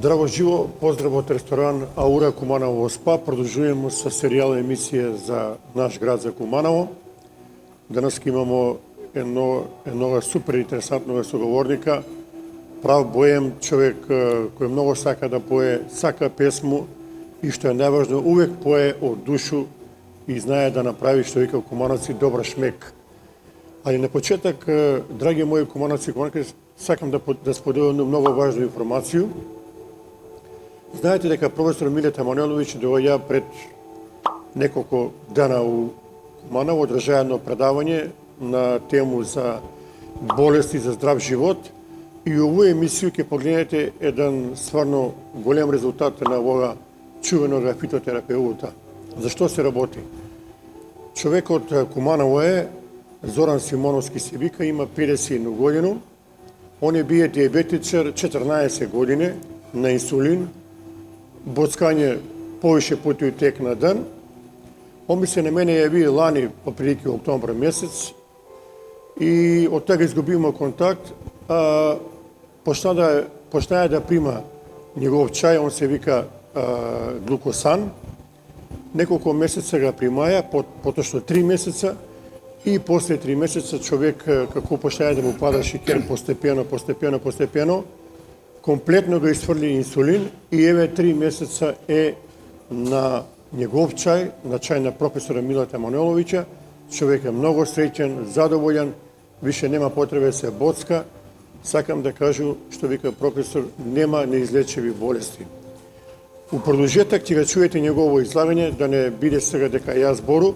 Драго живо, поздрав од ресторан Аура Куманово СПА. Продолжуваме со серијал емисија за наш град за Куманово. Денес имамо едно супер интересантно соговорника, прав боем човек кој многу сака да пое, сака песму и што е најважно, увек пое од душу и знае да направи, што вика кумановци, добра шмек. Али на почеток, драги мои кумановци, сакам да споделам многу важна информација. Знаете дека професор Милета Мануелович доаѓа пред неколку дана у Куманово, одржа едно предавање на тему за болести за здрав живот и овој емисија ќе погледнете еден стварно голем резултат на овога чувенога фитотерапеута. Зашто се работи? Човекот Куманово е Зоран Симоновски се вика, има 51 години. Он е бие диабетичар 14 години на инсулин, боцкање повише пати тек на ден. Он ми се на мене јави лани по прилики октомври месец и од тега изгубиме контакт. Почна да прима негов чај, он се вика глукосан. Неколку месеца го примаја, поточно 3 месеца, и после 3 месеца човек како почна да му пада шикер постепено, комплетно го изфрли инсулин и еве 3 месеца е на негов чај, на чај на професора Милета Мануеловича. Човек е многу среќен, задоволен, више нема потреба да се боцка. Сакам да кажу, што вика професор, нема неизлечиви болести. У продолжеток ќе го чуете негово излагање, да не биде сега дека јас збору,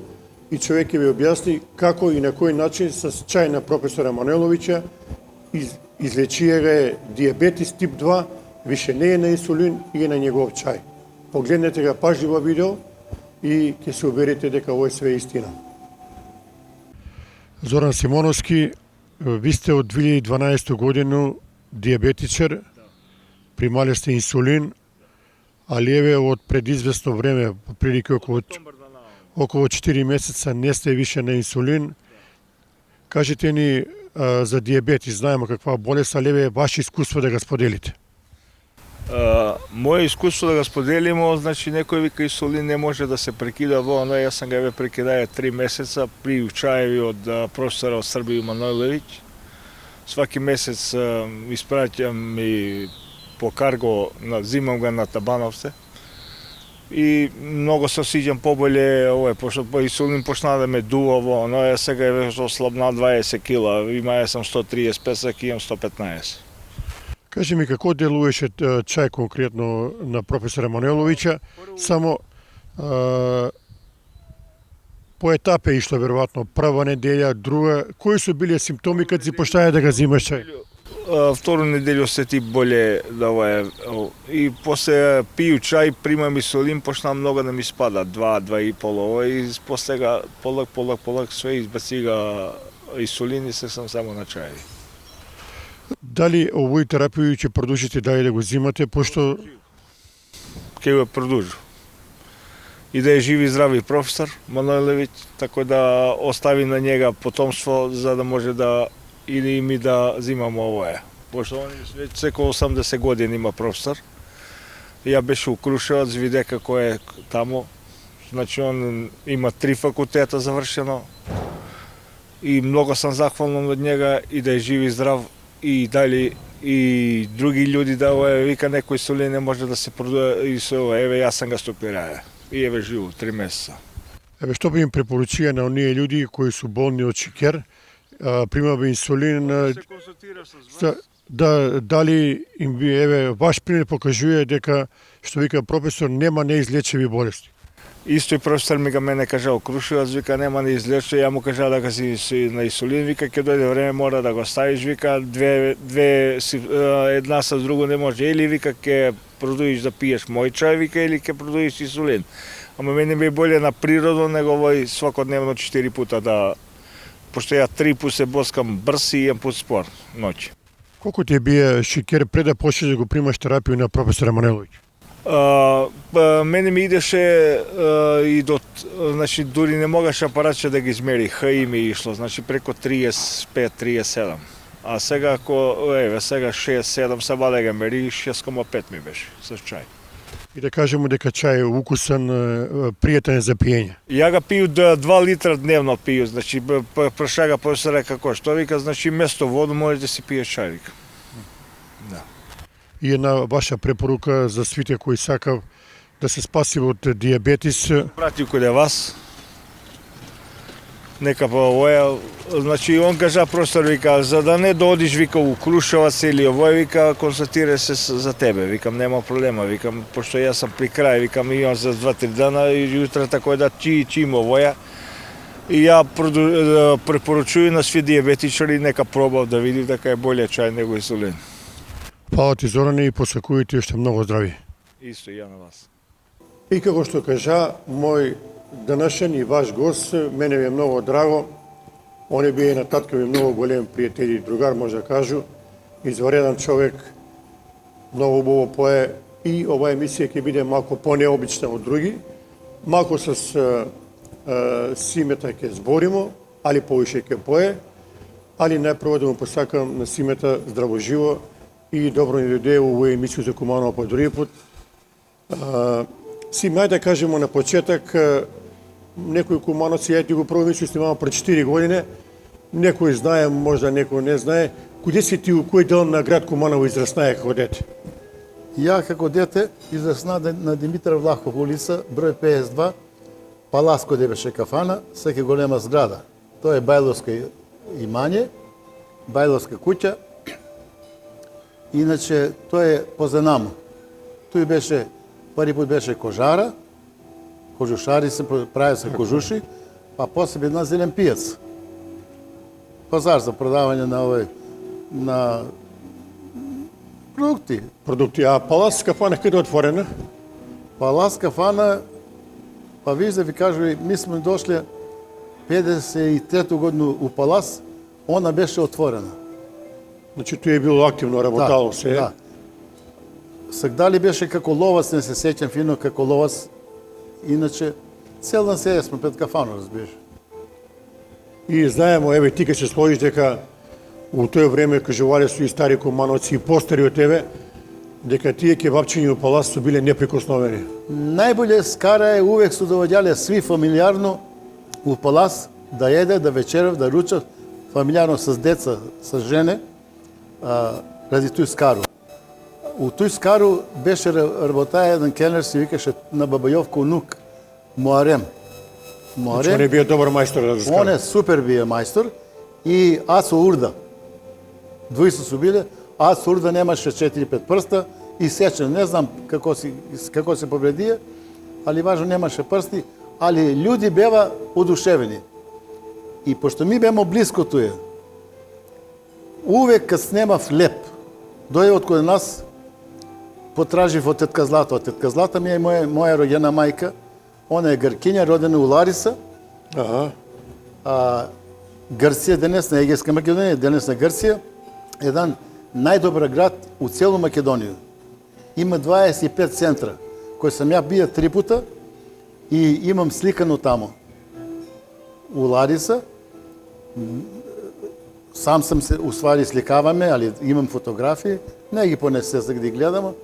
и човек ќе ви објасни како и на кој начин с чај на професора Мануеловича излечија го е диабетис тип 2, више не е на инсулин и е на негов чај. Погледнете го пажливо видео и ќе се уверите дека ово е све истина. Зоран Симоновски, ви сте од 2012 година диабетичар, примале сте инсулин, али еве од предизвестно време, прилики околу 4 месеца не сте више на инсулин. Кажете ни за диабетис, знаеме каква болест, али еве ваше искуство да го споделите. Моje искуство да го споделимо, значи некој вика инсулин не може да се прекида во, но јас сам го прекидаја 3 месеца при учаеви од професора Србију Мануелович. Сваки месец испраќам и по карго, зимам го на Табановце. И многу се осиѓам поболе, пошто инсулин почна да ме дува во, но јас сега веќе ослабнал 20 кила, имаја сам 135, имам 115. Кажи ми како делуваше чај конкретно на професора Мануеловича, само по етапе ишло веројатно, прва неделја, друга, кои се биле симптоми кога си почнаја да го взимаш чај? Второ неделју се ти боле и после пију чај, примам инсулин, почна многу да ми спада, 2,5 и после полак све избацига инсулин и се сам само на чај. Дали овој терапија ќе продолжите дали да го взимате, пошто ќе го продолжу. И да е жив и здрави професор Мануелович, така да остави на njega потомство за да може да или ми да взимам овое. Пошто он веќе околу 80 години има професор. Ја беше у Крушевац, виде како е тамо. Значи он има 3 факултета завршено. И многу сам захвален од njega и да е жив и здрав и дали и други луѓе да вика некој инсулин не може да се продува и со еве јас сам го стопираја. И еве живу 3 месеца. Еве што би им препоручија на оние луѓе кои су болни од шикер, примава инсулин, дали им би, еве, ваш пример покажува дека, што вика професор, нема неизлечиви болести? Исто и професор ми мене кажал Крушевац, вика нема неизлечиви, ја му кажа дека си на инсулин, вика ќе дојде време мора да го ставиш, вика една со друго не може, или вика ќе продолжиш да пиеш мој чај, вика, или ќе продолжиш инсулин. Ама мене ми е боле на природно него овој свакодневно 4 пута да, пошто ја 3 пut се боскам брз и 1 пut спор, ноќи. Колку ти бие шикер пред да почнеш да го примаш терапија на професора Мануелович? Мене ми идеше и до, значи, дури не могаше апаратче да ги измери, ХИ ми ишло, значи преко 35-37. А сега сега 6-7 са валега мери, 6,5 ми беше с чај. И да кажеме дека чај е укусен, пријатен за пиење. Ја ga пiju 2 литра дневно пiju, значи прашага после река кој што вика, значи место воду може да си пие чај, вика. Да. И една ваша препорука за сите кои сакав да се спаси од диабетис. Прати каде вас. Нека по овоја, значи он кажа професор, вика, за да не додиш, вика, у Крушевац или овој, вика, констатира се за тебе, викам, нема проблема, викам, пошто јас сам при крај, викам, имам за 2-3 дана и јутра тако да чим овоја. И ја препоручувам на сви диабетичари, нека пробав да види дека е боле чај него инсулин. Фала ти, Зоране, и посакувате уште многу здрави. Исто и ја на вас. И како што кажа, мој данашен и ваш гост, мене ми е многу драго. Он е бие на татка ми многу голем пријател и другар, може да кажу. Извареден човек, многу убаво пое и оваа емисија ќе биде малку понеобична од други. Малку с Симета ќе зборимо, али повише ќе пое. Али најпрво да му посакам на Симета здраво живо и добро ни дојде у овоја емисија за Куманово по други пат. Сим, ајде да кажемо на почеток, некои кумановци, ја ти го прво емисија снимава пред 4 години, некој знае, можда некој не знае, куде си ти, у кој дел на град Куманово израснае како дете? Ја како дете израсна на Димитар Влахов улица, број 52, Палас кој беше кафана, секе голема зграда. Тоа е Бајловска имање, Бајловска куќа. Иначе тоа е позенамо. Тој беше први пат беше кожара, кожушари се прави се кожуши, па после една зелен пијац. Пазар за продавање на овој на продукти. Продукти, а Палас кафана каде отворена? Палас кафана, па виж да ви кажу, ми сме дошли 53-ту годину у Палас, она беше отворена. Значи тој е било активно, работало се. Да. Сагдали беше како ловац, не се сеќам фино како ловац, иначе цел ден се сме пред кафано, разбираш. И знаемо, еве ти ке се сложиш дека у тој време кажувале су и стари кумановци и постари од тебе, дека тие кебапчиња у Палас су биле неприкосновени. Најболе скара е увек су довоѓале сви фамилиарно у Палас да једе, да вечерав, да ручат, фамилиарно с деца, с жене, ради тој скару. У тој скару беше работаја еден келнер, се викаше на Бабајовко унук, Моарем. Значи он е бие добар мајстор да скара. Он е супер бие мајстор и Асо Урда. Двојца су биле, Асо Урда немаше 4-5 прста и сечен, не знам како се повредија, али важно немаше прсти, али луѓе беа одушевени. И пошто ми беме близко туе, увек кад снемав леп, дојде од кај нас, потражив од тетка Злата. Тетка Злата ми е моја роѓена мајка, она е гркиња, родена у Лариса. Грција, денес на Егејска Македонија, денес на Грција, еден најдобар град у целу Македонија. Има 25 центра, кои сам ја бија 3 пута и имам сликано тамо. У Лариса, сам сам се уствари сликаваме, али имам фотографии, не ги понесе за да ги гледам.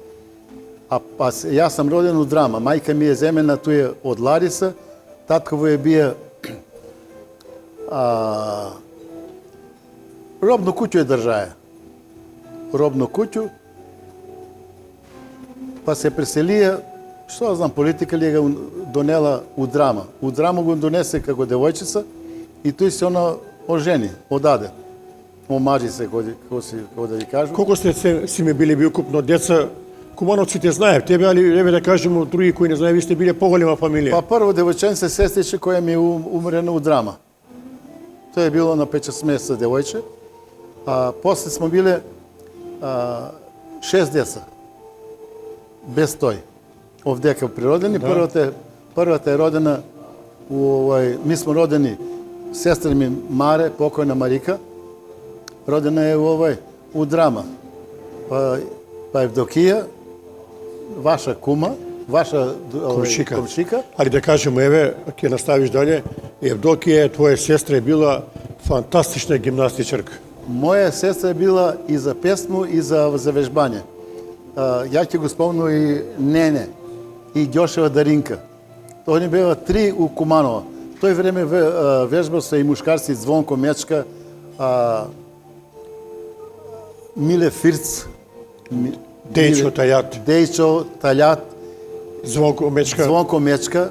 Јас сам роден у Драма. Мајка ми е земена туја од Лариса, татково е бија робно куќу е држаја. Робно куќу, па се преселија, што знам, политика ли го донела у Драма. У Драма го донесе како девојчица и тој се она ожени, одаде. Омажи се, како да ви кажу. Колку сте си ме биле укупно деца, кумановците знаев тебе, али еве да кажеме други кои не знаев, ви сте биле поголема фамилија. Па прво девојченце сестриче која ми умрена у Драма. Тоа е било на 5-6 месеца девојче. После смо биле 6 деца. Без тој. Овдека природени. Да. Првата е родена ми смо родени сестра ми Маре, покојна Марика. Родена е у Драма. Па Евдокија, ваша кума, ваша комшика. Али да кажеме, еве, ќе наставиш дале, Евдокија, твоја сестра е била фантастична гимнастичарка. Моја сестра е била и за песмо, и за вежбање. Ја ќе го спомнам и Нене, и Ѓошева Даринка. Они беа 3 у Куманово. Тој време вежба се и мушкарци Звонко Мечка, Миле Фирц, Дејчо Тајат, Дејчо Тајат, Звонко Мечка. Звонко Мечка.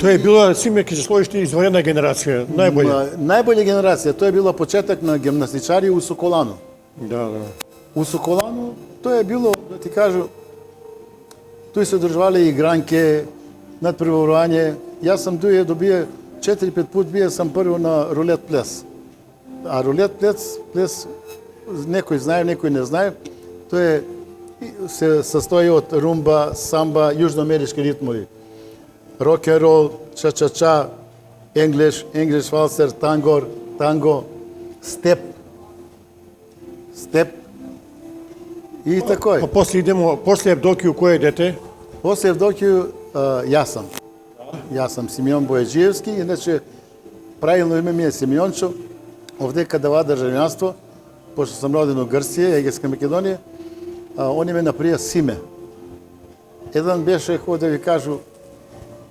Тоа е била, Симе, ќе се сложиш ти изварена генерација, најболја. Најболја генерација, тоа е било почеток на гимнастичари у Соколано. Да. У Соколано, тоа е било, да ти кажу, тој се одржувале игранке, надпреварување. Јас сам добие 4-5 пат бие сам прво на рулет плес. А рулет плес некој знае, некој не знае. Тоа се состои од румба, самба, јужноамерички ритмови. Рок-н-рол, ча-ча-ча, енглиш валсер, танго, степ и тако е. А после идемо, после Евдокију, кој е дете? После Евдокију јас сам. Јас сам Симеон Бојаджиевски, иначе правилно име ми е Симеончо, овде каде дава државјанство, пошто сам роден у Грција, Егејска Македонија, они ме наприја Симе. Еден беше, како да ви кажу,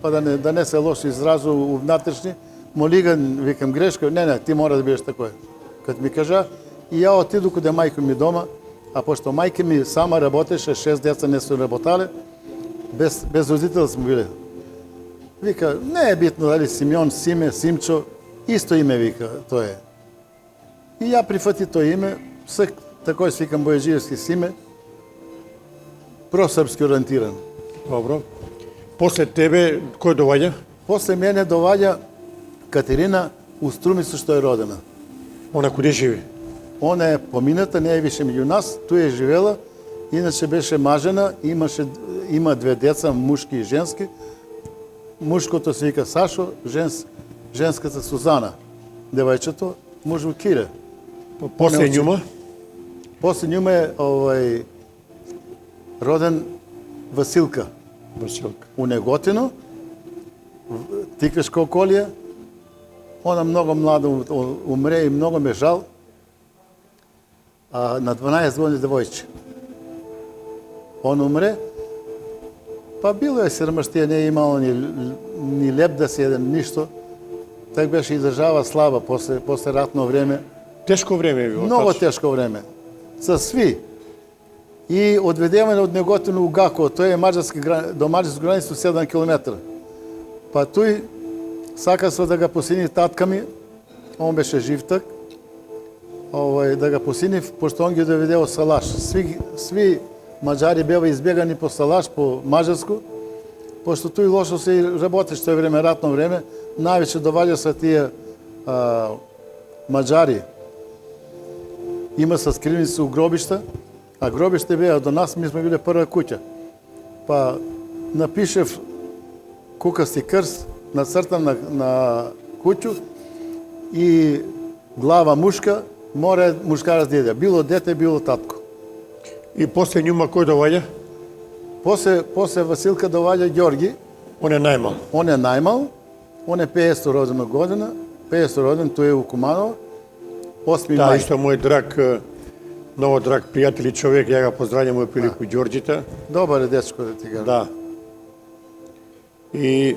па да не се лошо изразу у внатрешни, молиган, викам грешка, не, ти мора да бидеш такој. Кад ми кажа, и ја отиду каде мајка ми дома, а пошто мајка ми сама работеше, 6 деца не се работале, без родител сме биле. Вика, не е битно дали Симеон, Симе, Симчо, исто име вика, тоа е. И ја прифати тоа име, такој свикам Бојаджиевски Симе, просрпски ориентиран. Добро. После тебе, кој доваѓа? После мене доваѓа Катерина у Струмица, што е родена. Она куде живи? Она е помината, не е више меѓу нас, туј е живела, иначе беше мажена, има 2 деца, мушки и женски. Мушкото се вика Сашо, женската Сузана. Девајчето, мужу Кире. После њума? После њума е роден Василка. У Неготино, Тикашко околие. Она много млада умре и много ме жал. На 12 години девојче. Он умре, па било е сиромаштија, не е имало ни леп да се еден, ништо. Так беше и држава слаба после ратно време. Тешко време било. Много тешко време. Со сви. И одведеме од Неготино у Гаково, тој е до маđarска граница 7 километра. Па тој сака да го посини татка ми, он беше жив так, да го посини, пошто он ги доведе од Салаш. Сви маđари беа избегани по Салаш, по маđarsku, пошто тој лошо се работеше тој време, ратно време, највеќе доваѓа са тие маđари. Има са скривници у гробишта, а гробиште беа до нас, ми сме биле прва куќа. Па напишев кукасти крст, нацртам на куќу и глава мушка, мора мушкарец да иде. Било дете, било татко. И после њума кој доваѓа? После Василка доваѓа Ѓорги. Он е најмал. Он е најмал. Он е 50 родена година. 50 роден, тој е у Куманово. 8 Да, мај. исто мој много драг пријател и човек, ја го поздравljam мој прилику Ѓорđита. Добар е дечко да ти кажам. Да. И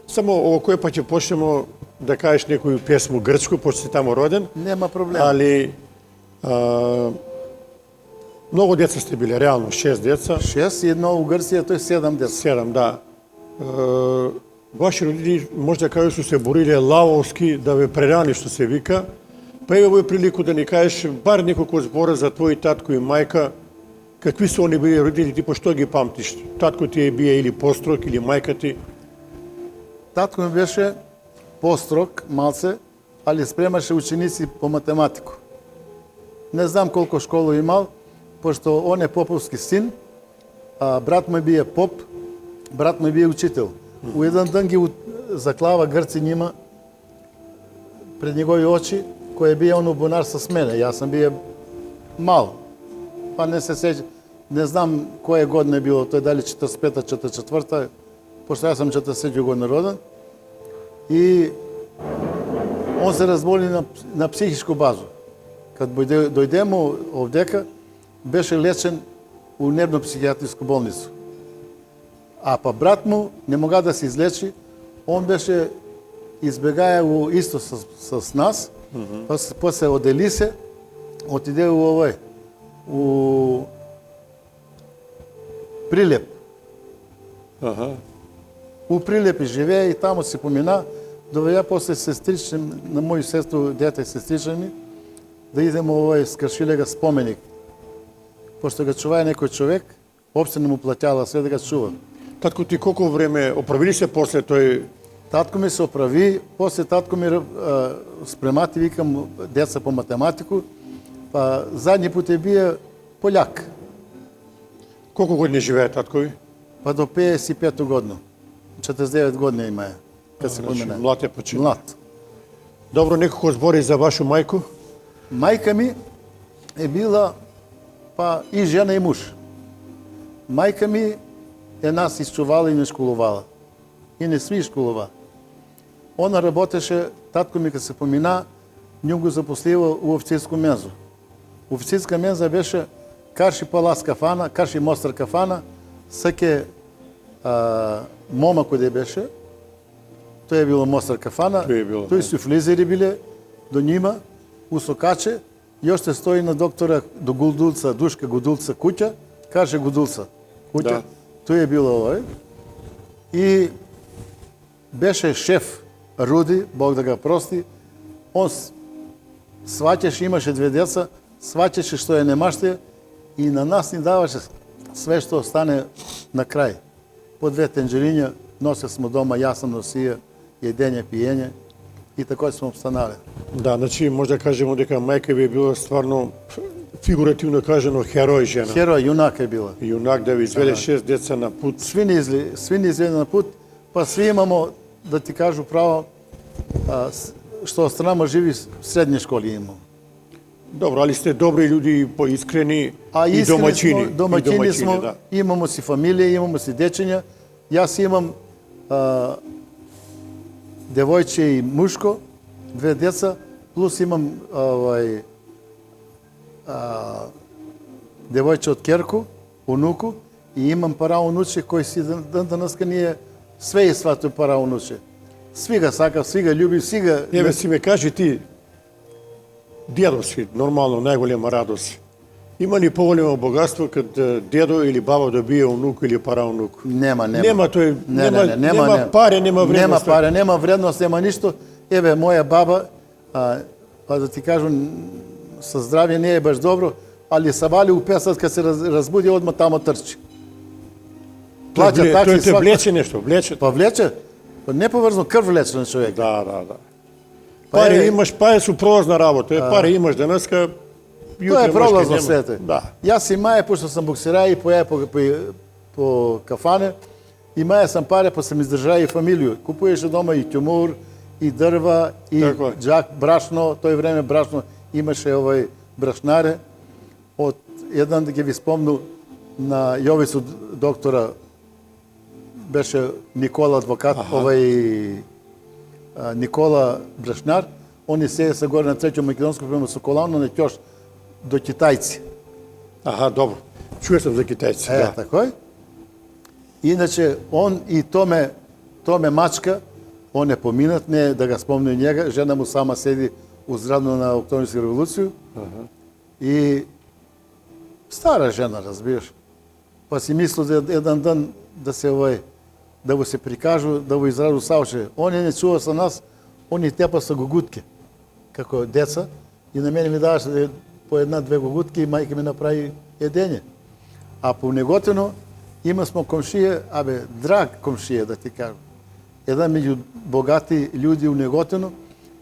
само ово кој па ќе почнемо да кажеш некоju песму грчку, пошто си тамо роден. Нема проблем. Али многу деца сте биле, реално 6 деца. 6 и едно у Грција, тој 7 деца. 7, да. Ваши родители може да кажу се бориле лавовски да ве прерани, што се вика. Па еве овој прилику да ни кажеш бар неколку збора за твој татко и мајка. Какви се они биле родители, ти по што ги памтиш? Татко ти е бие или построг, или мајка ти? Татко ми беше построг, малце, али спремаше ученици по математику. Не знам колку школу имал, пошто он е поповски син, а брат му бие поп, брат му бие учител. У еден ден ги заклава грци нима пред негови очи, кој е бие он бунар с мене. Јас сам бие мал. Па не се сеќам, не знам која година е било, тој дали 45-та, 44-та, пошто јас сам 47 година роден. И он се разболи на психичку базу. Кад дојдемо овдека, беше лечен у нервно-психијатриску болницу. А па брат му не мога да се излечи, он беше избегаја исто с нас, после одели се, отиде у Прилеп. Аха. У Прилеп и живее и таму се помина, довеја после сестрични, на моју сестру, дете сестрични ми, да идемо скршилега споменик. Пошто го чувае некој човек, општина му плаќала све да го чува. Татко, ти колку време оправили се после тој? Татко ми се оправи, после татко ми спремати, викам, деца по математику, па задни пут е бие пољак. Колку години живее татко ви? Па до 55 година. 49 години има кад се помина. Млад е почина. Млад. Добро, некако збори за вашу мајку? Мајка ми е била па и жена и муж. Мајка ми е нас исчувала и не школувала. И не сви школува. Она работеше, татко ми кога се помина, нju го запослива у офицерско мензо. Офицерска менза беше Карши Палас кафана, Карши Мостар кафана, саке мома кој беше, тој е било Мостар кафана, тој су флизери биле до нима, усокаче, и още стои на доктора до Гудулца, Душка Гудулца куќа, каже Гудулца куќа, тој е било овој. И беше шеф Руди, Бог да го прости, он сваќаше, имаше две деца, сваќаше што е немаште и на нас ни даваше све што остане на крај. По две тенџериња носе смо дома, јас сам носија, једење, пиење и тако смо обстанале. Да, значи може да кажеме дека мајка ви е била стварно фигуративно кажано херој жена. Херој, јунак е била. Јунак да ви изведе 6 деца на пут. Сви ни изведе на пут, па сви имамо, да ти кажу право, што останама живи средни школи имамо. Добро, али сте добри луѓе, поискрени и домаќини. Домаќини смо, да. Имамо си фамилија, имамо си дечења. Јас имам девојче и мушко, две деца, плюс имам девојче од керку, унуку, и имам параунуче кој си денеска ние све и свато параунуче. Сви га сакав, сви га љубив, сви га... Еве си ме кажи ти, дедо си, нормално, најголема радост. Има ли поголемо богатство кад дедо или баба добие унук или параунук? Нема. Нема тој, нема паре, нема вредност. Нема паре, нема вредност, нема ништо. Еве, моја баба, па да ти кажам, со здравје не е баш добро, али сабали у 5 сат кад се разбуди, одма тамо трчи. Плаќа такси свака. Тој влече нешто, влече. Па влече, неповрзно крв влече на човек. Да. Пари имаш, па е супрозна работа, пари имаш денеска, тоа е пролазно свете. Да. Јас и маје, пошто сам боксирај и поја по кафане, и маје сам паре, па сам издржај и фамилију. Купуеше дома и тюмур, и дрва, и джак, брашно, тој време брашно имаше брашнаре. Од еден да ги ви спомну на Јовицу доктора, беше Никола адвокат, Никола брашнар, они се горе на Треќо македонско према со колано на ќош до китајци. Аха, добро. Чуе сам за китајци, да. Такој. Иначе, он и Томе Мачка, он е поминат, не да го спомню njega, жена му сама седи у здравно на Октомврска револуција. И стара жена, разбираш. Па си мислил да еден ден да се да го се прикажу, да го израду сауче. Он не чува со нас, он и тепа со гугутки, како деца, и на мене ми даваше по една-две гугутки и мајка ми направи едење. А по Неготино има смо комшија, драг комшија, да ти кажам. Еден меѓу богати луѓе у Неготино,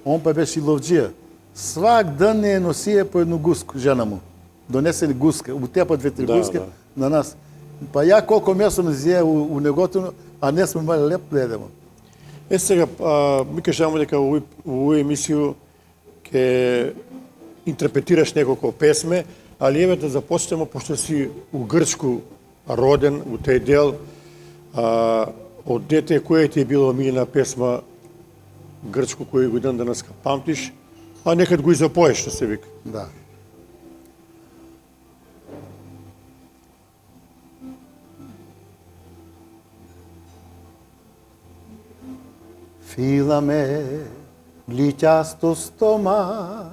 он па беше и ловџија. Свак ден не носија по едну гуску, жена му. Донесе ли гуска, у тепа 2-3 гуски на нас. Па ја колко место не зија у Неготино, а не сме имали леп да едемо. Сега, ми кажамо дека у овој емисију ќе интерпретираш неколку песме, али еве да започнеме, пошто си у Грчку роден, у тој дел, од дете, која ти е било милена песма грчко кој го ден денеска памтиш, а некад го и запоеш, што се вика. Да. Филаме глиќасто стома,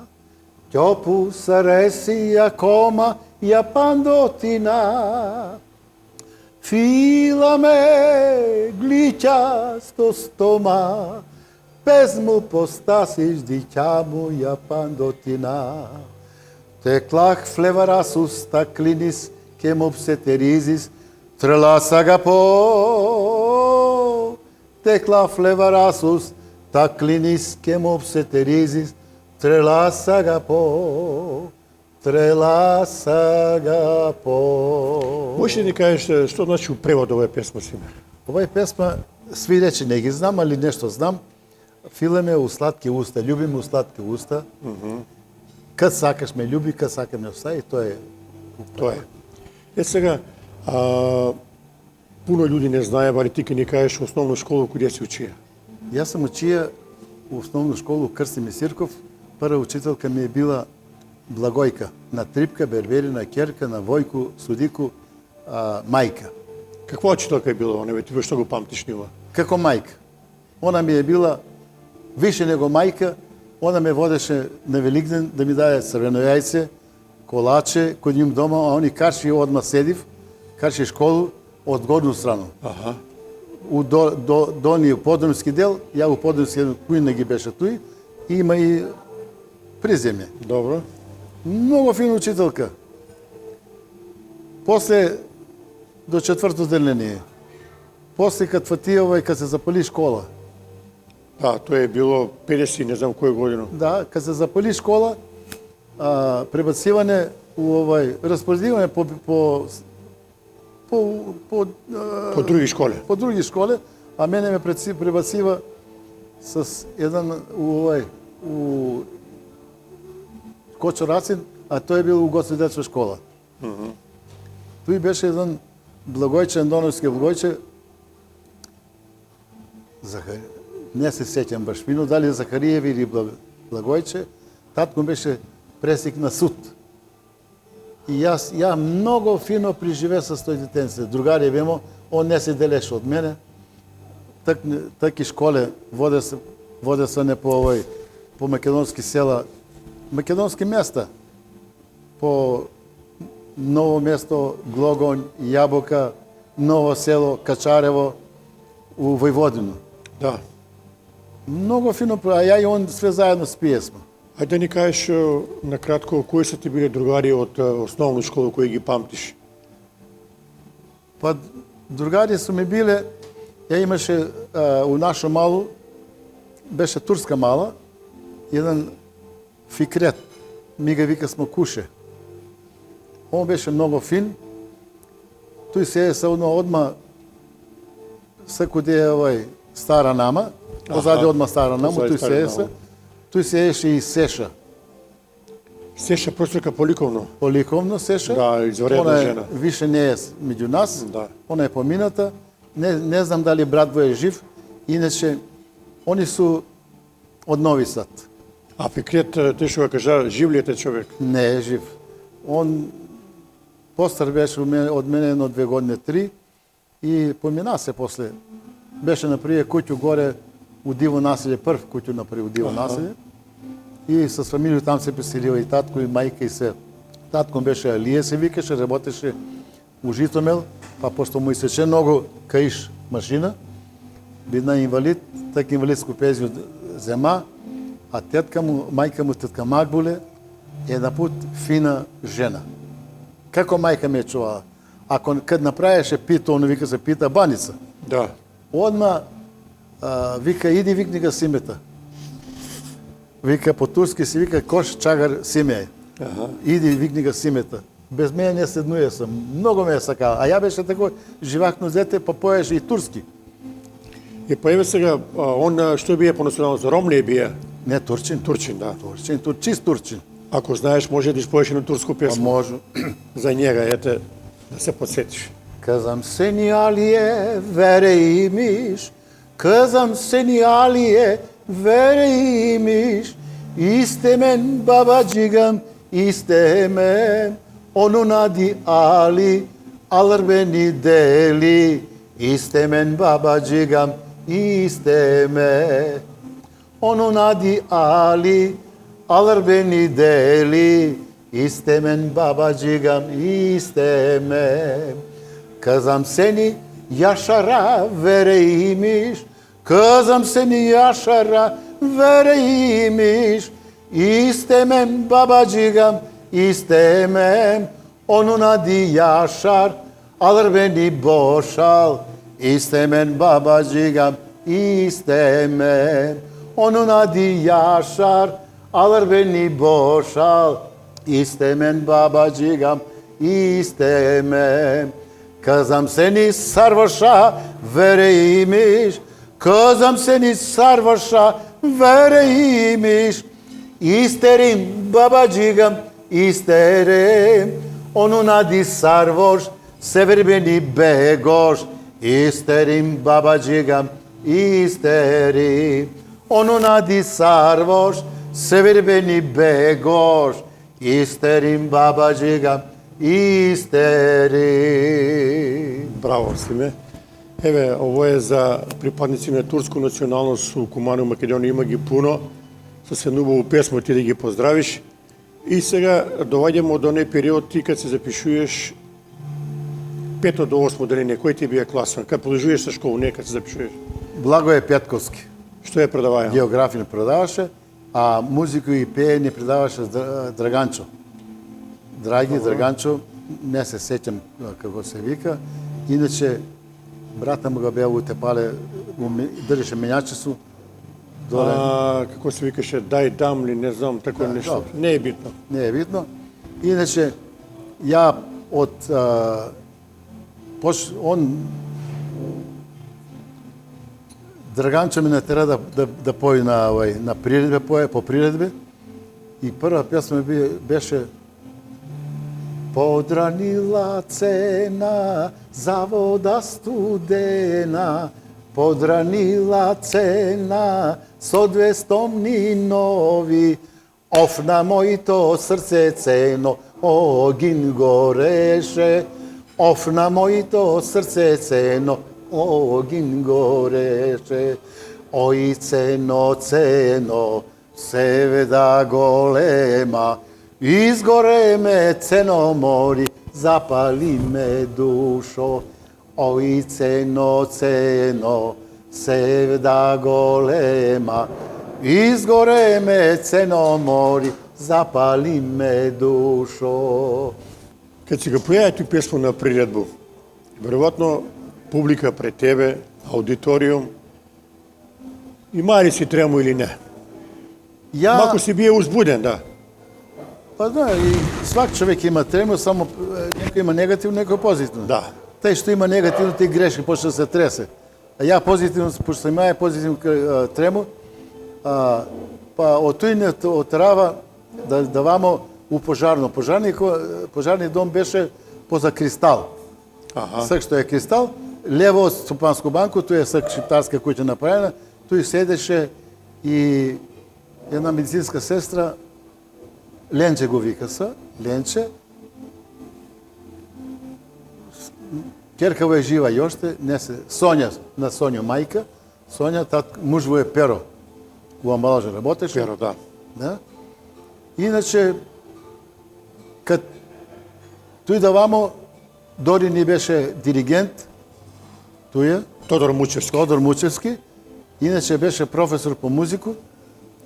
ќопу сареси кома ја пандотина. Филаме глиќасто стома, пезму постасиш диќа му ја пандотина. Теклах флеварасус таклинис ке мопсетеризис, треласа по. Текла флеварасус таклинис ке мопсетеризис, треласа по. Треласа по. Можеш ли да ни кажеш што значи у превод оваа песма, Симе? Оваа песма, сви речи не ги знам, али нешто знам. Филме у сладки уста, љубим у сладки уста. Кад сакаш ме љуби, кад сакам ме остави, тоа е. Тоа е. Сега, пуно луѓе не знаева, али ти ке ни кажеш основна школа каде си учија. Јас сам учија у основна школа Крстимир Сирков. Прва учителка ми е била Благојка, на Трипка, Берберина, Керка, на Војку, Судику, мајка. Каква учителка е била она, ти што го памтиш нива? Како мајка. Она ми е била више него мајка, она ме водеше на Великден да ми даде црвено јајце, колаче, код ним дома, а они карши одма седив, карши школу од горну страну. Аха. У дони подромски дел, ја у подромски дел, кујна ги беше туј, и има и приземје. Добро. Много фина учителка. После до четврто деление. После кад фатијава и кад се запали школа. Да, тоа е било 50, не знам која година. Да, кад се запали школа, пребациване у распоредиване по други школи. По други школи, а мене ме пребацива с еден у Кочо Рацин, а тој бил у Гоце детска школа. Тој беше еден Благојче, Андоновски Благојче, не се сеќам баш фино, дали Захариеви или Благојче, татко беше пресник на суд. И ја многу фино преживеа со тој детенце. Другари бемо, он не се делеше од мене. Таки школе воде се не по македонски села, македонски места, по Ново место, Глогонј, Јабока, Ново село, Качарево, у Војводину. Да. Многу фино, а ја и он све заедно спиесмо. Ајде да ни кажеш накратко кои се ти биле другари од основна школа кои ги памтиш? Па другари су ми биле, ја имаше у нашо мало, беше турска мала, еден Фикрет, ми ga вика смо Куше. Он беше многу фин. Тој се е одма секој стара нама, позади одма стара нама, тој се е. Тој се еше и Сеша. Сеша професорка по ликовно. По ликовно Сеша. Да, изваредна жена. Више не е меѓу нас. Да. Она е помината. Не знам дали брат во е жив. Иначе, они су од Нови Сад. А Фикрет, тој што го кажа, жив ли е човек? Не е жив. Он постар беше од мене едно 2 години, 3 и помина се после. Беше направи куќу горе у Диво населје, прв куќу направи у Диво населје. И с фамилија там се преселива и татко и мајка и се. Татко беше Алија, се викаше, работеше у Житомел, па пошто му исече многу каиш машина, бидна инвалид, така инвалидско пензију зема, а тетка му, мајка му, тетка Макбуле, една пут фина жена. Како мајка ме чувала? Ако кад направеше пита, он вика се пита баница. Да. Одма вика, иди викни га Симета. Вика по турски си вика кош чагар Симе. Иди викни га Симета. Без мене не седнуе сам. Многу ме сакала. А ја беше тако живахно дете, па поеше и турски. И па еве сега, он што бие по националност? Ром ли бие? Не, турчин. Турчин, да. Турчин, чист турчин. Ако знаеш, може да испоеш на турско Па песмо. може. За njega, ете, да се подсетиш. Казам сени Алие, вере имиш, казам сени Алие, vereymiş. İstemen babacığım istemem. Onun adı Ali alır beni deli. İstemen babacığım isteme. Onun adı Ali alır beni deli. İstemen babacığım istemem. Kızım seni Yaşar'a vereymiş. Kızım seni Yaşar'a vereymiş. İstemem babacığım istemem. Onun adı Yaşar alır beni boşal. İstemem babacığım istemem. Onun adı Yaşar alır beni boşal. İstemem babacığım istemem. Kızım seni sarhoşa vereymiş. Kızım seni sarhoşa vereymiş. İsterim babacığım isterim. Onun adı sarhoş sever beni begoş. İsterim babacığım isterim. Onun adı sarhoş sever beni begoş. İsterim babacığım isterim. Браво, Симе. Еве, ово е за припадници на турско националност у Куманово, Македонија, има ги пуно. Со се убаво песмо ти да ги поздравиш. И сега доаѓаме до оној период ти кад се запишуваш 5 до 8 деление, кој ти бија класен? Кад продолжуваш со школа, не кад се запишуваш? Благоје Петковски. Што е предаваја? Географија предаваше, а музику и пеење предаваше Драганчо. Драги Драганчо, не се сеќам како се вика. Иначе, брата му го беа у Тепале, држеше менјачесу. Како се викаше, дај дам ли, не знам, тако нешто. добро. Не е битно. Не е видно. Иначе, ја од... Драганчо ме натера да пои на приредбе, по приредбе. И прва песма беше Подранила цена за вода студена, подранила цена со 200 мнинови, оф на моето срце цено, огин гореше, оф на моето срце цено, огин гореше, ој цено, цено, севеда голема, изгоре ме цено мори, запали ме душо, ој цено, цено, севеда голема, изгоре ме цено мори, запали ме душо. Кад си го појави ту песмо на приредбу, веројатно публика пред тебе, аудиториум, има ли си трему или не? Мако си бие узбуден, да. Па да, и свак човек има трему, само некој има негативно, некој позитивно. Да. Тај што има негативно, тој греши, почне да се тресе. А ја позитивно, пошто имаја позитивно трему, па од тој не отрава да вамо у пожарно. Пожарни дом беше поза Кристал. Сак што е Кристал, лево од Стопанско банко, тој е сак шиптарска куќа направена, тој седеше и една медицинска сестра, Ленче го вика се, Ленче. Керкава е жива јоште, не се, Сонја, на Сонја мајка, Сонја, мужво е Перо, у амбалажа работеше. Перо, да. Да? Иначе, кад тој да вамо, дори ни беше диригент, тој е, Тодор Мучевски. Тодор Мучевски, иначе беше професор по музику,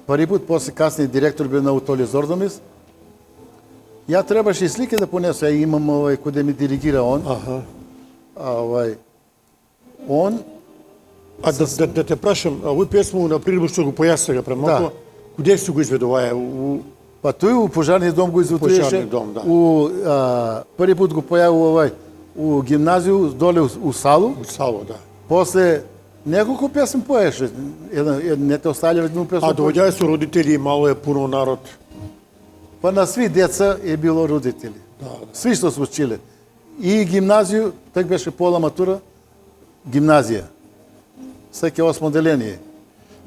пари пут, после касни директор бил на Утоле Зордомис. Ја требаше и слики да понесу, ја имам кој да ми диригира он. Он... Да те прашам, овој песмо на приредбу што го појаси сега пред малку, куде се го изведуваја? Па тој у пожарниот дом го изведуваше. Пожарниот дом, да. Први пут го појави у гимназију, доле у Салу. У Сало, да. После неколку песни поеше. Не те оставља едну песну. Доаѓаја со родители, мало е пуно народ. Па на сви деца е било родители. Да. Сви што се училе. И гимназију, так беше пола матура, гимназија. Секе 8 деление.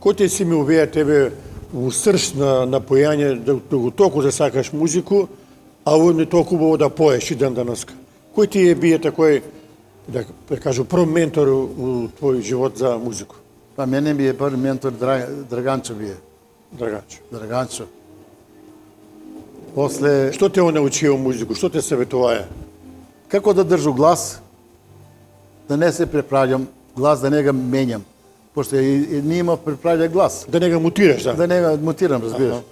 Кој те си ми увеја тебе у срж на појање, да го толку да сакаш музику, а уедно толку убаво да поеш и ден данаска? Кој ти е бие такој, да кажу, прв ментор у твој живот за музику? Па мене ми е први ментор Драганчо бие. Драганчо. После Што те он научио музику? Што те советуваја? како да држу глас, да не се преправljам, глас да не го менјам, пошто и не има преправља глас. Да не го мутираш, да? Да не го мутирам, разбираш.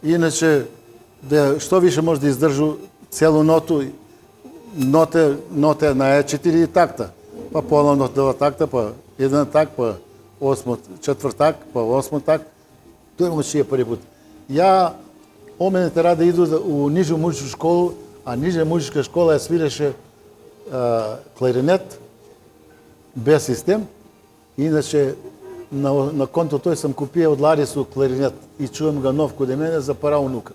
Иначе, да што више може да издржу целу ноту, нота на 4 такта, па пола нота 2 такта, па 1 так, па 4 так, па 8 так. Тој му е први пут. Ја омене тера да иду у ниžu музичку школу, а ниžа музичка школа ја свиреше кларинет без систем. Иначе на конто тој сам купија од Ларису кларинет и чувам ga нов код мене за пара унука.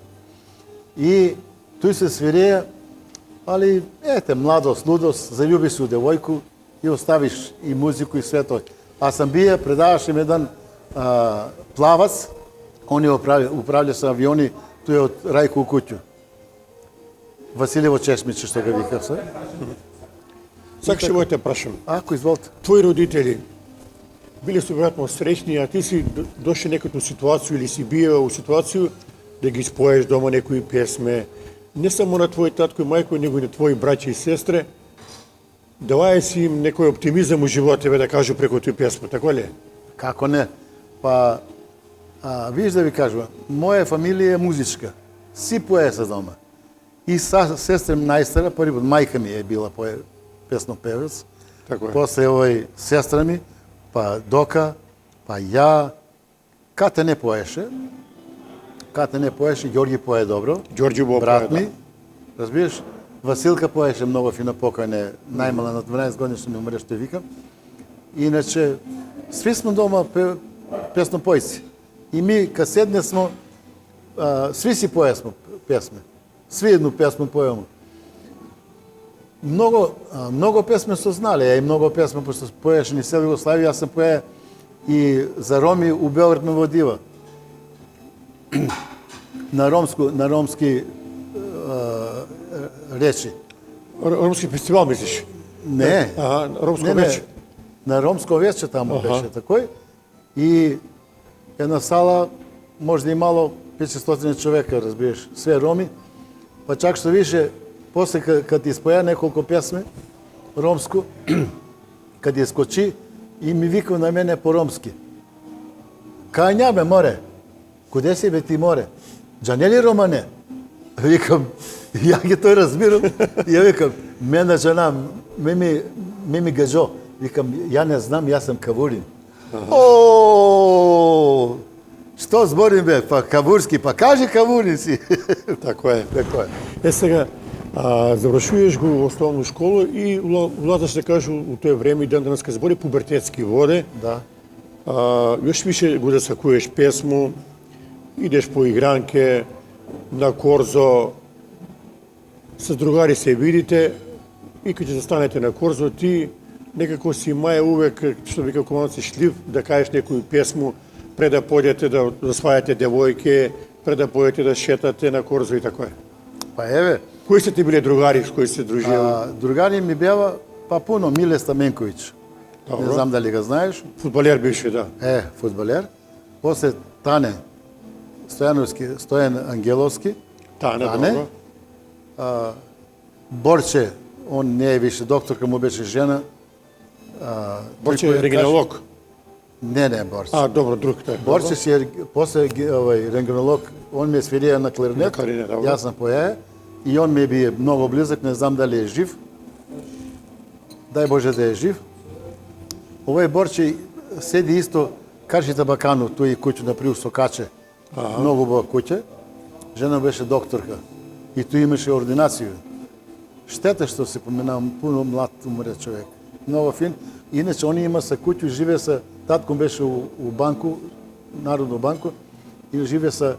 И тој се свиреја, али младост, лудост, залюби се у девојку и оставиш и музику и све тоа. А сам бија, предаваше ми еден плавац, он управља со авиони, тој е од Рајко Куќу. Василево Чешмиче, што го викав се. Сакаше да те прашам. Ако изволте. Твои родители биле су веројатно среќни, а ти си дошли некоја ситуација или си биева у ситуација да ги споеш дома некои песме, не само на твој татко и мајко, него и на твои браќа и сестре, даваја си им некој оптимизам у животот, да кажу преку тој песма, така ли? Како не? Па, виж да ви кажувам, моја фамилија е музичка. Си поеса дома. И сестра најстара, први пат мајка ми е била песнопевец. Така е. После сестра ми, па Дока, па ја. Кате не поеше. Ѓорги пое добро. Ѓорѓи Бог, брат ми. Разбираш? Василка поеше многу фино, покојна, најмала на 12 години што ми умре, што викам. Иначе, сви сме дома песнопојци. И ми, кад седне смо, сви си поесмо песме. Сви едну песму поемо. Много песме со знале, а и много песме, пошто поеше ни цела Југославија, јас сам пое и за роми у Белград ме водива. На ромски речи. Ромски фестивал, мислиш? Не. Ромско вече. На ромско вече таму беше такој. И една сала, може да имало 500 човека, разбираш, све роми. Па чак што више, после кад испоја неколку песме, ромско, кад ја скочи, и ми викав на мене по ромски. Кај њабе, море? Куде си бе ти, море? Джанели Романе? Викам, ја ги тој разбирам, и ја викам, мене жена, ми гаджо. Викам, ја не знам, јас сам кавурин. О, што зборим бе, па кавурски, па кажи кавурин си. Тако е. Сега, завршуваш го основну школа и влазаш, да кажу, у тој време и ден денеска збори пубертетски воде. Да. Још више го да сакуеш песму, идеш по игранке, на корзо, с другари се видите и кога ќе застанете на корзо, ти некако си маја увек, што вика команци, шлив, да кажеш некоju песму, пред да појдете да освајате девојке, пред да појдете да шетате на корзо и така е. Па еве. Кои се ти биле другари с кои се дружија? Другари ми беа, па пуно, Миле Стаменковиќ. Добро. Не знам дали го знаеш. Фудбалер беше, да. Фудбалер. После Тане Стојан Ангеловски. Тане, добро. Борче, он не е више докторка, му беше жена. Борче е рентгенолог. Не, Борче. Добро, друг тој. Борче си е после рентгенолог, он ми свирија на кларинет. Јас сам поеја и он ми е многу близък, не знам дали е жив. Дај Боже да е жив. Овој Борче седи исто Каршита Бакану, тој куќу на Приук Сокаче. Многу убава куќа. Жена беше докторка и тој имаше ординација. Штета што се поминавам, пуно млад умре човек. Много фин. Иначе они има са куќу, живе са, татком беше у банку, Народно банку, и живе са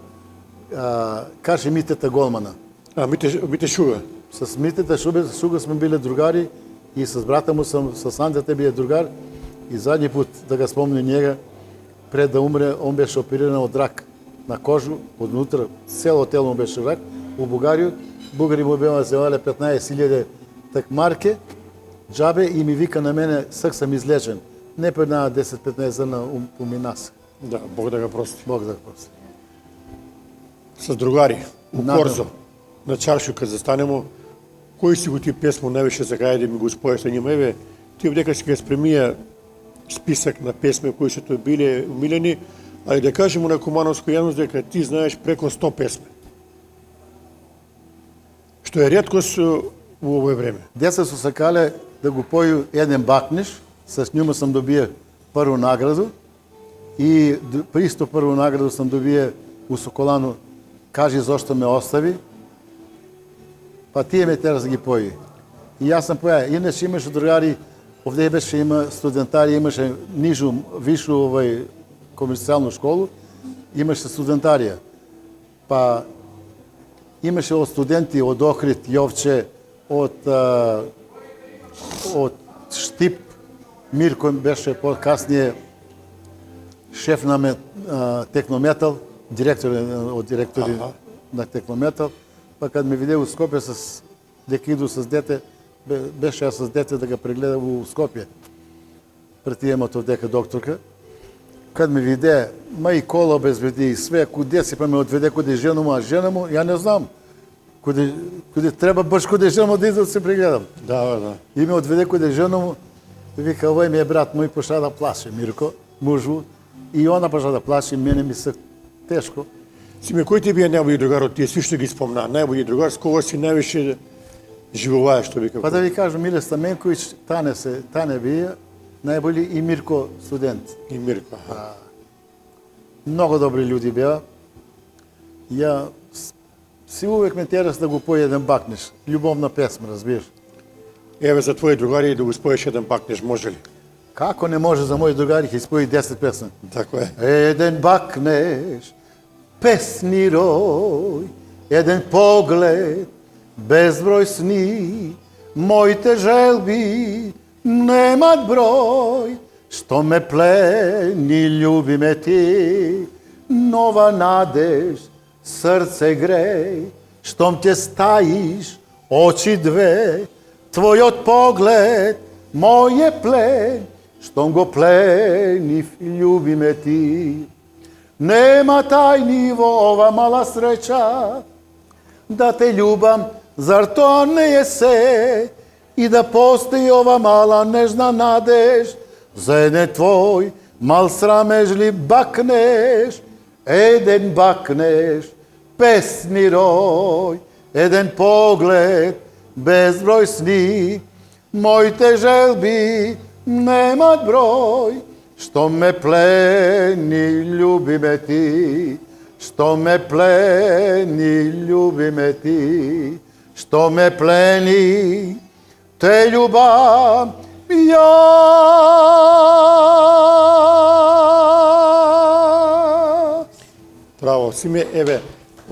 Карши Митета Голмана. Мите Шуга. С Митета Шуга сме биле другари и с брата му сам, с Андрата бие другар. И задни пут, да го спомню njega, пред да умре, он беше опериран од рак на кожу, однутра, цело тело му беше рак, у Бугарија. Бугари му беа земале 15.000 марке, джабе, и ми вика на мене, сак сам излечен. Не пред на 10-15 дена уминас. Да, Бог да го прости. Бог да го прости. С другари, у Надам. Корзо, на чаршу кога застанемо, кој си го ти песмо највише сакаја да ми го споеш на њима? Еве, ти дека си га спремија список на песме кои се тоа биле умилени, али да кажемо на кумановска јавност дека ти знаеш преко 100 песме. Што е реткост во овој време. Деца се сакале да го поју еден бакниш, с njima sam dobio prvu nagradu i isto prvu nagradu sam dobio u Sokolanu, kaži zašto me ostavi, pa tije me teraz ги пои. И јас сам поја, иначе имаше другари, овде беше има студентари, имаше нижу, вишу комерцијалну школу, имаше студентарија. Па имаше од студенти од Охрид, Јовче, од Штип, Мирко беше по-касније шеф на Технометал, директор од директори на Технометал. Па кад ме виде у Скопје с дека иду с дете, беше јас с дете да го прегледа у Скопје. Пред името дека докторка. Кад ме виде, ма и кола обезбеди и све, куде си па ме одведе куде жена му, а жена му, ја не знам. Куде треба баш куде жена му да иду да се прегледам. Да. И ме одведе куде жена му, вика, овој ми е брат мој, поша да плаше, Мирко, мужу, и она поша да плаше, мене ми се тешко. Симе, кој ти бија најбољи другар од тие, сви што ги спомна, најбољи другар, с кого си највише живуваеш, што вика? Па да ви кажам, Миле Стаменковиќ, Тане бија, најбољи, и Мирко студент. И Мирко. Многу добри луѓе беа. Ја си увек ме терас да го поједем бакнеш, љубовна песма, разбираш. Еве за твои другари да го споеш еден бакнеш, може ли? Како не може за мои другари ќе испои 10 песни? Така е. Еден бакнеш, песни рој, еден поглед, безброј сни, моите желби немат број, што ме плени, љуби ме ти, нова надеж, срце греј, штом ќе стаиш, очи две, твојот поглед, моје плен, штом го пленив, љуби ме ти. Нема тајни во ова мала среќа, да те љубам, зар тоа не е се, и да постои ова мала нежна надеж, за еден твој мал срамежли бакнеш, еден бакнеш, песни рој, еден поглед, безброј сни, моите желби немат број, што ме плени, љуби ме ти, што ме плени, љуби ме ти, што ме плени, те љубам јас. Браво, Симе, еве,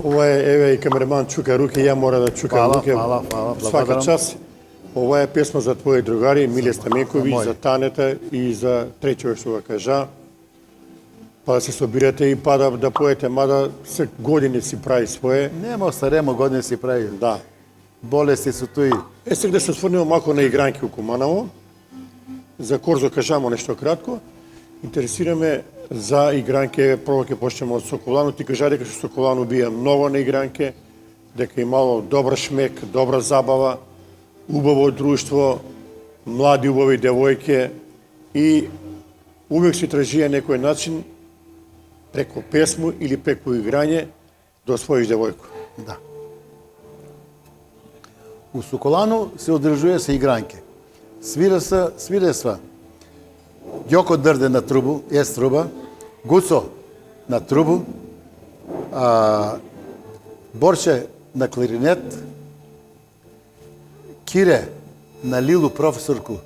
ова е, еве и камераман чука руке, ја мора да чукам руке. Фала, Свака час. Ова е песма за твои другари, Миле Стаменковиќ, за Танета и за треќиот што го кажа. Па да се собирате и па да поете, мада се години си прави свое. Нема старемо години си прави. Да. Болести су туи. Сега да се осврнеме малку на игранки у Куманово. За Корзо кажамо нешто кратко. Интересираме за игранке, прво ќе почнеме од Соколану. Ти кажа дека со Соколану бија многу на игранке, дека имало добар шмек, добра забава, убаво друштво, млади убави девојке и увек се тражија некој начин преко песму или преко играње да освоиш девојку. Да. У Соколану се одржува се игранке. Свира сва. Ѓоко Дрде на трубу, труба, Гуцо на трубу, Борче на кларинет, Кире на Лилу професорку.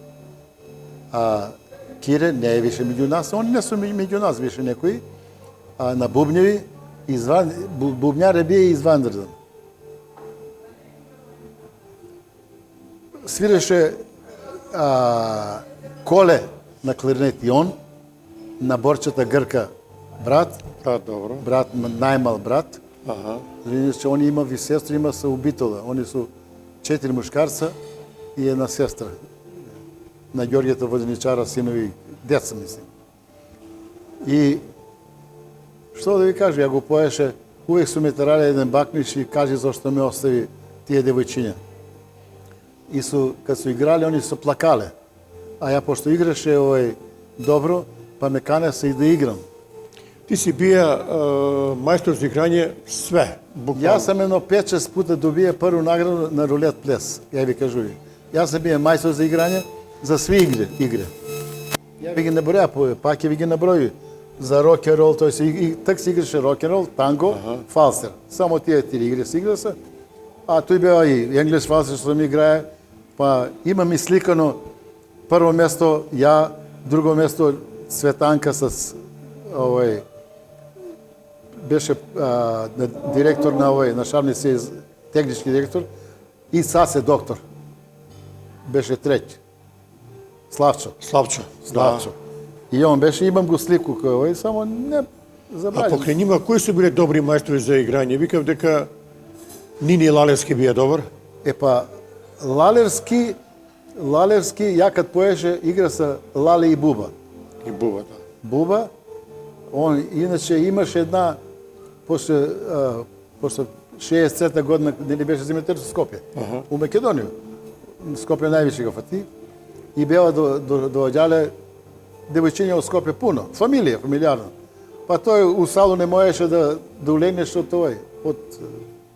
Кире не е више меѓу нас, они не су меѓу нас више некои, на бубњеви, бубњаре бие изванреден. Свиреше Коле на кларинет и он, на Борчата Грка брат, добро. брат, најмал брат. Аха. Иначе они имави сестра, има се убитола. Они су 4 мушкарца и една сестра. На Ѓорѓето Воденичара, синови, деца, мислим. И што да ви кажа, ја го поеше, увек су ме терале еден бакниш и кажи зашто ме остави тие девојчиња. И кад су играли, они су плакале. А ја пошто играше добро, па ме канеса и да играм. Ти си бија мајстор за играње све, буквално. Јас сам едно 5-6 пута добија прву награду на рулет плес, ја ви кажу ви. Јас сам бија мајстор за играње за сви игри. Ја ви ги наброја, пак ќе ви ги наброи. За рок-н-рол, тој се так се играше рок-н-рол, танго, фалстер. Само тие 3 игри се игра се. А тој беа и енглес фалстер што ми играе, па имам и сликано прво место ја, друго место Цветанка с беше директор на Шарни Сејз, технички директор, и Сасе доктор. Беше трети. Славчо. Да. И он беше, имам го слику кој само не забравам. А покрај нима, кои су биле добри мајстори за играње? Викав дека Нини Лалевски бија добар. Епа, Лалевски, ја кад поеше, игра са Лале и Буба. И Буба, да. Буба, он иначе имаше една, после 60-та година, нели беше земјотрес во Скопје, у Македонија. Скопје највише го фати. И беа доаѓале девојчиња од Скопје пуно, фамилијарно. Па тој у салу не можеше да улегнеш од од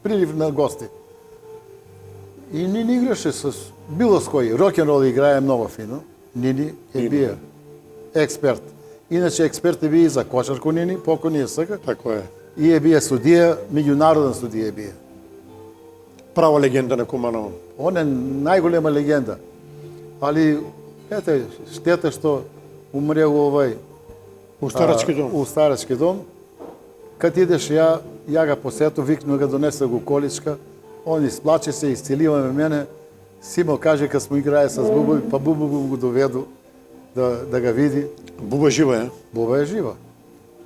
прилив на гости. И Нини играше с било с кој. Рок-н-рол играе многу фино. Нини бија експерт. Иначе експерт бија и за кошарку Нини, покони е сака. Тако е. И бија судија, меѓународен судија бија. Права легенда на Куманово. Он е најголема легенда. Али, ете, штета што умре У старачки дом. У старачки дом. Кад идеш, ја га посету, викну га донеса го количка, он исплаче се, исцелива ме мене, Симо каже кад смо играе с Бубо, па Бубо го доведу да га види. Буба жива е? Буба е жива.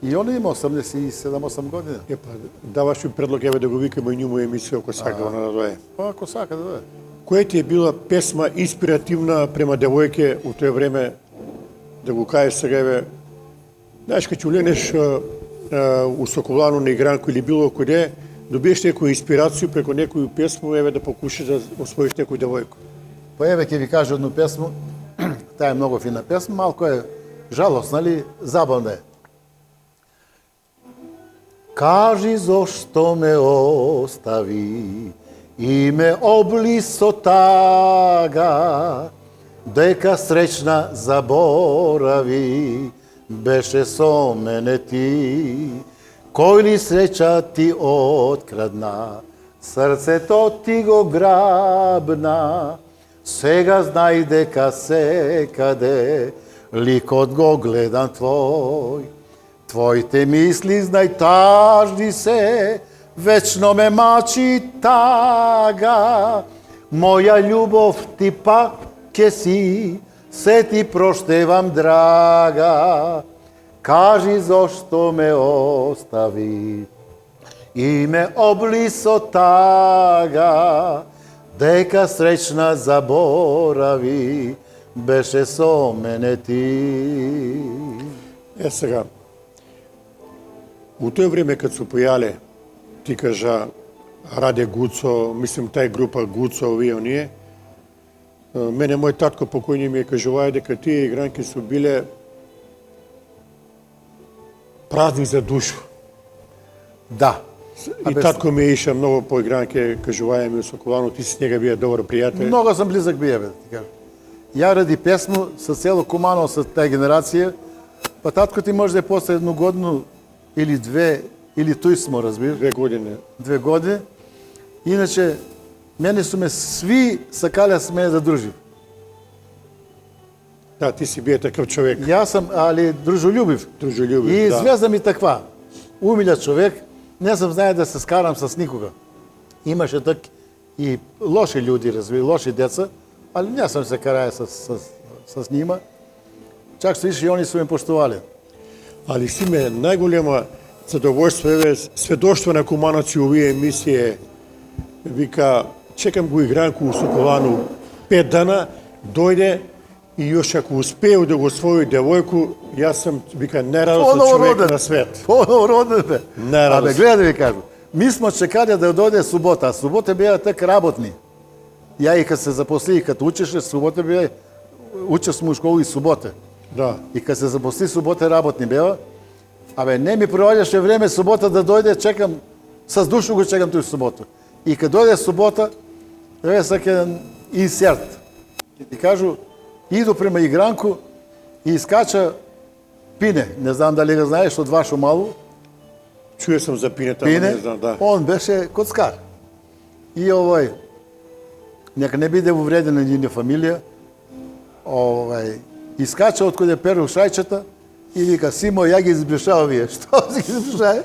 И он има 87-8 години. Епа, даваш ми предлог да го викаме и njemu емисија ако сака она да дое. Па ако сака да дое. Која ти е била песма инспиративна према девојке у тоа време, да го кажеш сега, знаеш, кога ќе улегнеш у Соколано на игранко или било коде, добиеш некоја инспирација преку некоја песму, да покушаш да освоиш некој девојко. Па ќе ви кажа едну песму, таа е многу фина песма, малку е жалостна, али забавна е. Кажи зошто ме остави и ме обли со тага, дека среќна заборави, беше со мене ти. Кој ли среќа ти открадна, срцето ти го грабна, сега знај дека секаде ликот го гледам твој. Твоите мисли знај тажни се, вечно ме мачи тага. Моја љубов ти пак ке си, се ти проштевам драга. Кажи зошто ме остави и ме обли со тага, дека среќна заборави, беше со мене ти. Сега, у тоа време кад се појале, ти кажа Раде Гуцо, мислим тај група Гуцо, овие оние, мене мој татко покојни ми кажуваа дека тие игранки су биле празни за душу. Да. И татко ми иша многу по игранке, кажуваа ми у Соколано, ти си с njega бија добар пријател. Много сам близак бија, бе, ти кажам. Ја ради песму со цело Куманово, со таа генерација, па татко ти може да е после едну годину или две, или тој смо, разбираш? 2 години. 2 години. Иначе, мене су ме сви сакале сме да дружим. Да, ти си бија такав човек. Јас сам, али дружолюбив. Дружелюбив, И да. звезда ми таква. Умилja човек, не сам знае да се скарам с никога. Имаше так и лоши луѓе, разбира, лоши деца, али не сам се караја с нима. Чак што и они су ме поштувале. али симе најголема задоволство еве сведоштво на кумановци овие емисија. Вика, чекам го игранку у Соколану 5 дана, дојде и још ако успеев да го освои девојку, јас сум, вика, нерадостен човек на свет. По-роден бе. Нерадостен. Абе, гледа да ви кажу. Mi smo čekali da dođe subota, a subote bija tek rabotni. Ja i kad se zaposli, kad učeš, subote bija, učeš smo u školu i subote. Да. I kad se zaposli, subote rabotni bila. Абе, не ми проваѓаше време субота да дојде, чекам, с душу го чекам тој суботу. И kad дојде субота, еве саке инсерт. Ќе ти кажу, иду према игранку и искача Пине. Не знам дали го знаеш, од Вашо Мало. Чуе сам за Пинета, Пине, не знам, да. он беше коцкар. И овој, нека не биде увреден на нивна фамилија, искача од кој перу шајчета и вика, Симо, ја ги избришава вие. Што си ги избришава?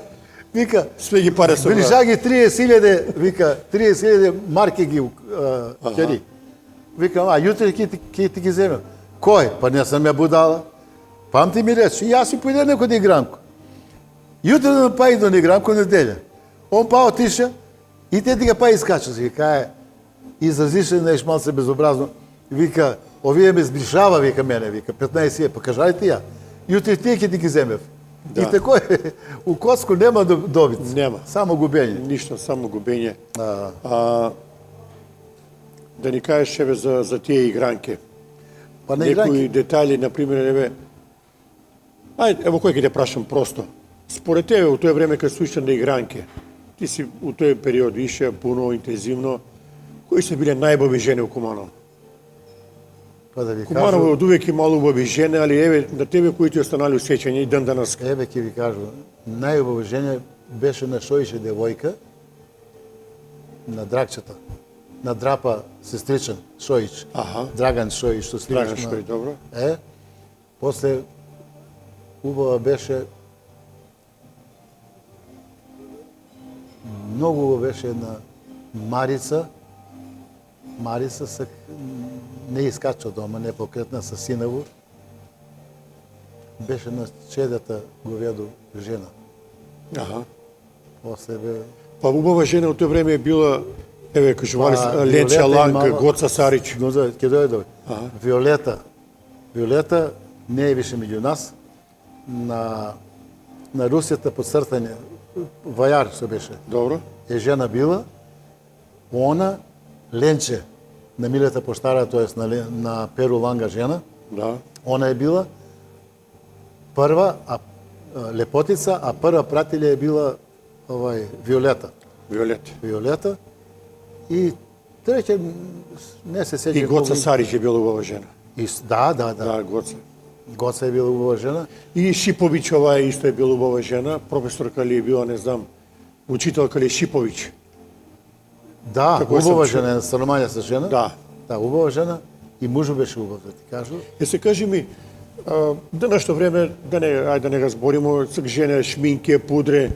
Вика, Све ги паре со брижа ги 30.000, вика, 30.000 марки ги кери. Вика, јутре ќе ти ги земем. Кој? Па не сам ја будала. Памти ми рече, јас си појде некој да игранку. Јутре да па иду на игранку неделја. Он па отиша и те ти па искача. Вика, изразише нещо малце безобразно. Вика, овие ме збришава, вика мене, вика, 15 па кажајте ја. Јутре тие ќе ти ги земев. Да. И тако е, у коцку нема добит. Нема. Само губење. Ништо, само губење. Да ни кажеш еве за тие игранки. Па на Некои игранки. детали, например, еве, ево кој ќе те прашам просто. Според тебе, у тоа време кога су на игранки, ти си у тој период ише пуно, интензивно, кои се биле најубави жени у Куманово? Па да ви Куманово кажу, од увек имало убави жени, али еве на тебе кои ти останали усеќања и ден данас. еве ќе ви кажу, најубаво жена беше на Шоише девојка, на Драгчата, на Драпа сестричен Шоич, Аха. Драган Шоич, што снимаш Драган Шоич, добро. После убава беше, многу убава беше на Марица. Марица се не искача дома, не покретна со синово. Беше на чедата говеду жена. Аха. После бе... Па убава жена од тоа време е била, еве, кажували Па, Ленча Виолета Ланка, имала- Гоца Сарич. Но за ќе дојде. Аха. Виолета. Виолета не е више меѓу нас. На Русијата подцртање, Вајар се беше. Добро. Е жена била, она, Ленче, на Милета Поштара, тоест на Перу Ланга жена, Да. она е била прва, лепотица, а прва пратилја е била Виолета. Виолет. Виолета. И треќе, не се сеќам. И Гоца Сарич е била убава жена. Да. Да, Гоца. Гоца е била убава жена. И Шиповичова исто е била убава жена, професорка ли е била, не знам, учителка ли е Шипович. Да, Како сам убава чуo. жена, станомања со жена. Да. Да, убава жена. И мужу беше убав, да ти кажу. Се кажи ми, денешно време, да не разборимо, сак жене, шминке, пудре,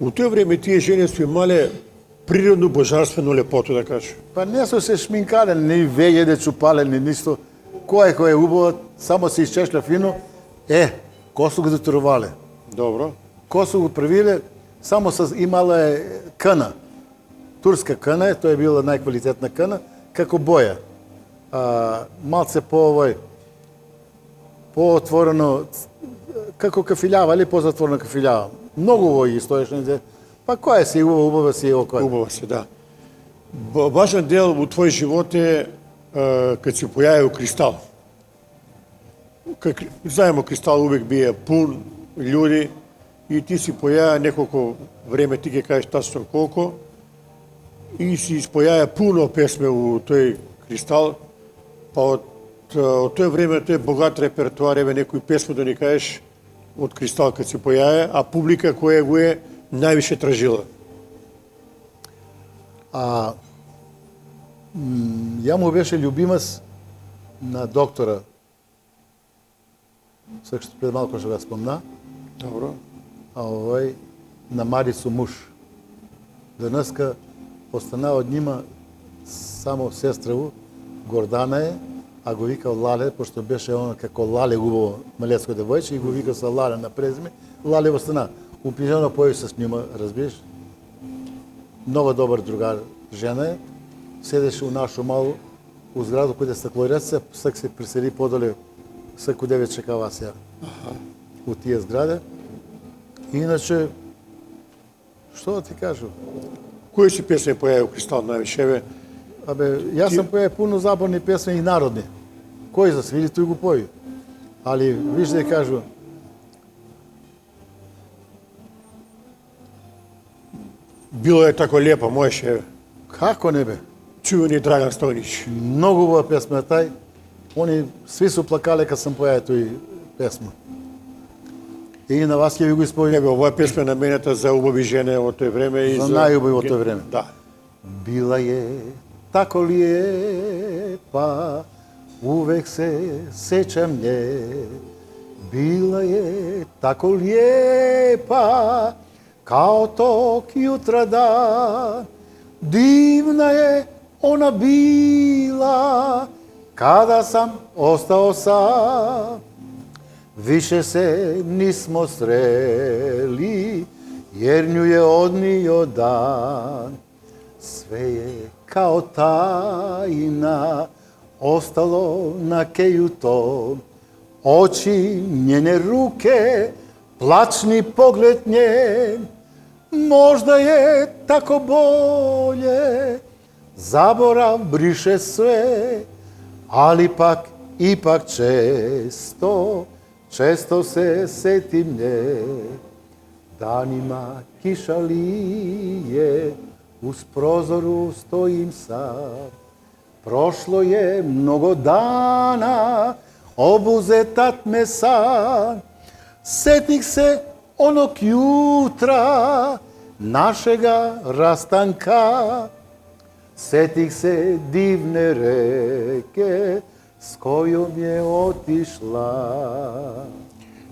у тоа време тие жени су имале природно божарствено лепото, да кажу. Па не су се шминкале, ни веќе не чупале, ни ништо. Кој е убаво, само се исчешля фино, косу го дотурувале. Добро. Косу го правиле, само имала кана. Турска кана, тоа е била најквалитетна кана, како боја. Малце по-отворено, како кафилјава, или позатворена кафилјава. Многу во ги стоеше. Па која си убава си окој? Убава се, да. Важен дел у твој живот е кад се појавил Кристал. Знаемо, Кристал увек бие пун људи и ти си појавя неколку време, ти ќе кажеш тачно колку, и си испојавя пуно песме у тој Кристал, па од тој време тој богат репертуар, еве некој песма да ни кажеш од Кристал кад се појавя, а публика која го е највише тражила. Ја му беше љубимас на доктора, што пред малку што го спомна, Добро. На Марицу муж. Денеска остана од нима само сестраву, Гордана е, а го викал Лале, пошто беше он како Лале убаво малецко девојче и го викал со Лале на презиме, Лале во стана. У пижано појави се снима, разбираш? Много добар другар жена е, седеше у нашо мало, у зграду кој е стаклореца, сак се присели подоле, саку девет чекава сега. У тие зграде. Иначе, што да ти кажу? Кои си песни појави у Кристал највише? Еве, Абе, јас сам појавил пуно забавни песни и народни. Кој за свири, тој го појави. Али, виж да кажу, било е тако лепо, можеше, еве. како не бе? Чувени Драган Стојнич. Многу убава песма е тај. Они сви се плакале кога сам појавил тој песма. И на вас ќе ви го исполним. Еве, оваа песма е наменета за убави жене од тој време и За најубави од тој време. Да. Била е тако лиепа, увек се сеќам нje. Била е тако лиепа, као ток јутра дан. Дивна е она била, када сам остао сам. Више се нисмо срели, јер њу е однио дан. Све е као тајна, остало на кејуто. Очи, njene руке, плачни поглед njen. Можда е тако болje, заборав брише све, али пак, ипак често се сетим nje. Данима киша лие, уз прозору стоим сам. Прошло е много дана, обузетат ме сан. Сетих се оног јутра, нашега растанка. Сетих се дивне реке, с којом е отишла.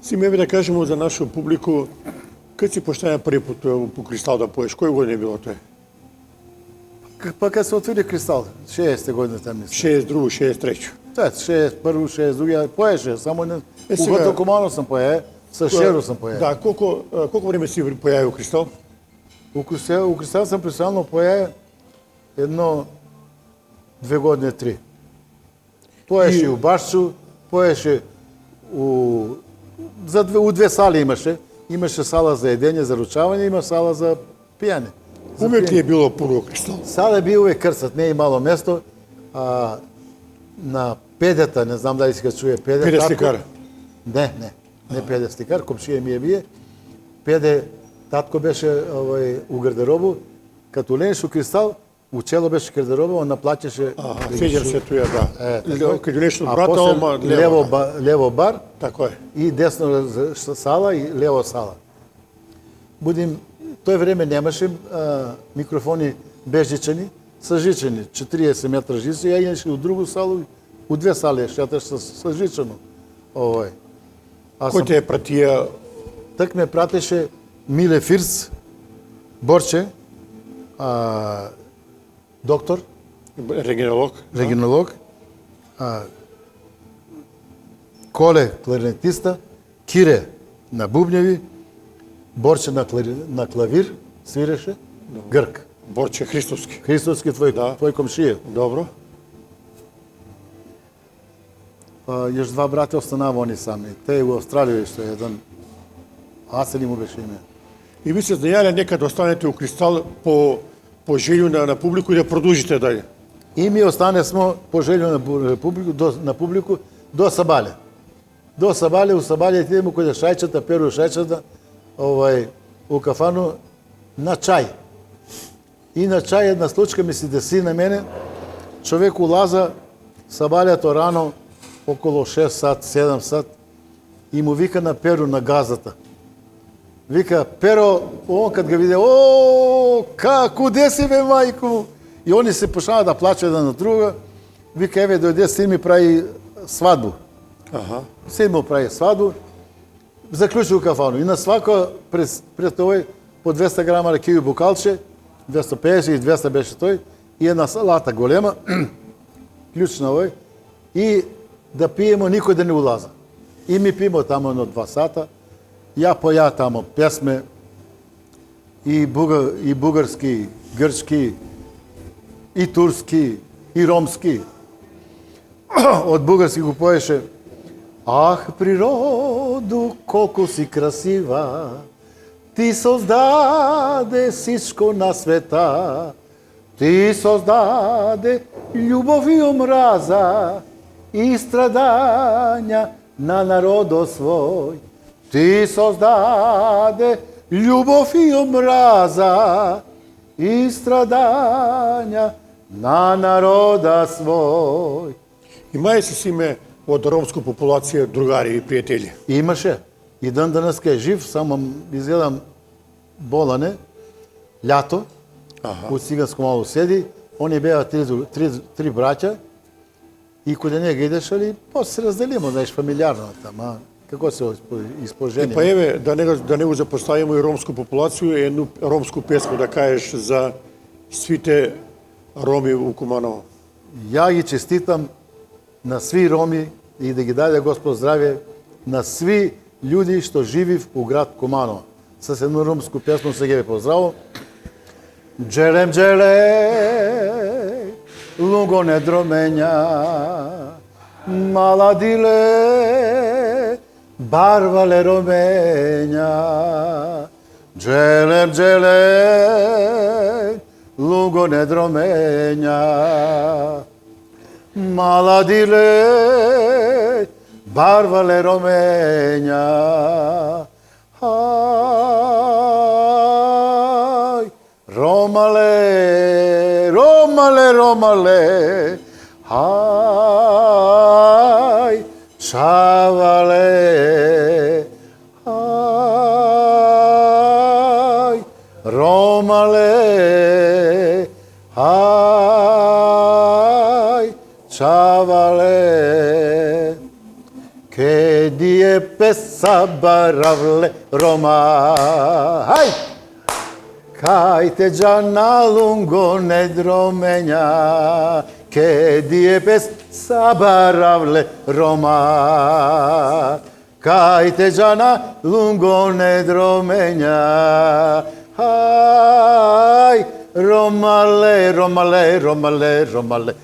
Си ме да кажемо за нашу публику, кај си поштаја први пат по Кристал да поеш, кој година било тоа? Па кога се отвори Кристал, 60 година там мислам. 62, 63. Тоа, 61, 62, поеше, само не... Е, сега- Угото Кумано сам пое, со Шеро сам пое. Да, колку време си појави у Кристал? У Кристал сам престојано пое едно, 2 години, 3. Поеше И- у Башчу, поеше у две сали имаше. Имаше сала за едење, за ручавање, има сала за пијане. Умек ли е било пурво Кристал? Сала би увек крцат, не е мало место. На педета, не знам дали си га чуе педе. Педе татко- сликар? Не педе сликар, комшија ми е бие. Педе, татко беше у гардеробу, като ленеш у Кристал, у чело беше гардероба, он наплачеше... Сеќам се туја, да. Кај нешто А брата, после ома лево бар, Тако е. и десно сала и лево сала. Будим, тој време немаше микрофони безжичени, са жичени, 40 метра жици, ја иначе у другу салу, у две сали шеташ са жичено. Кој те пратија? Так ме пратеше Миле Фирц, Борче, доктор, Регионолог? Коле, кларинетиста, Кире на бубњеви, Борче на клавир, свиреше, Грк. Борче Христовски. Христовски твој комшија. Добро. Јаш два брата останава они сами. Те у Австралија што е еден, Асели му беше име. И ви се знаеле нека да останете у Кристал по желју на публику и да продолжите даје. И ми остане смо по желју на публику до Сабале. До Сабале, у Сабале идеме кој шајчата, перу шајчата, у кафану на чај. И на чај една случка ми се деси на мене, човек улаза Сабалето рано, около 6 сат, 7 сат, и му вика на Перу на газата. Вика, Перо, он кад ga виде, куде си бе, мајко? И они се почнаа да плачат една на друга. Вика, еве, дојде, син ми прави свадбу. Син му прави свадбу, заклучил кафану. И на свако, пред овој, по 200 грама ракију букалче, 250 и 200 беше тој, и една салата голема, клjuč на овој, и да пиемо, никој да не улаза. И ми пиемо тамо едно 2 сата, ја по ја тамо песме, и бугарски, и грчки, и турски, и ромски. Од бугарски го поеше: Ах, природу, колку си красива, ти создаде сишко на света, ти создаде љубов и омраза и страдања на народот свој. Ти создаде љубов и омраза и страдања на народа свој. Имае се симе од ромска популација другари и пријатели. Имаше. И ден денеска е жив, само изгледам болане, лято, у циганско мало седи, они беа три браќа, и кога не ги идеш, али, после се разделимо, знаеш, фамилиарно, тама, како се испожени. Па еве, да не го запоставимо и ромску популација, едну ромску песма да кажеш за свите роми у Куманово. Ја ги честитам на сви роми и да ги даде Господ здравје на сви луѓе што живив у град Куманово. С едно ромско песмо се ги поздраво. Джелем, джеле, лунго не дроменја, маладиле, барвале роменја. Джелем, джеле, лунго не дроменја, маладиле, барвале роменја. Ај, ромале, ромале, ромале, ај, чавале, ај, ромале, ај, чавале. Che die pesa baravle Roma, hai, kai te gianna lungo ne dromenja, che die pesa baravle Roma, kai te gianna lungo ne dromenja, hai, Romale, Romale, Romale, Romale,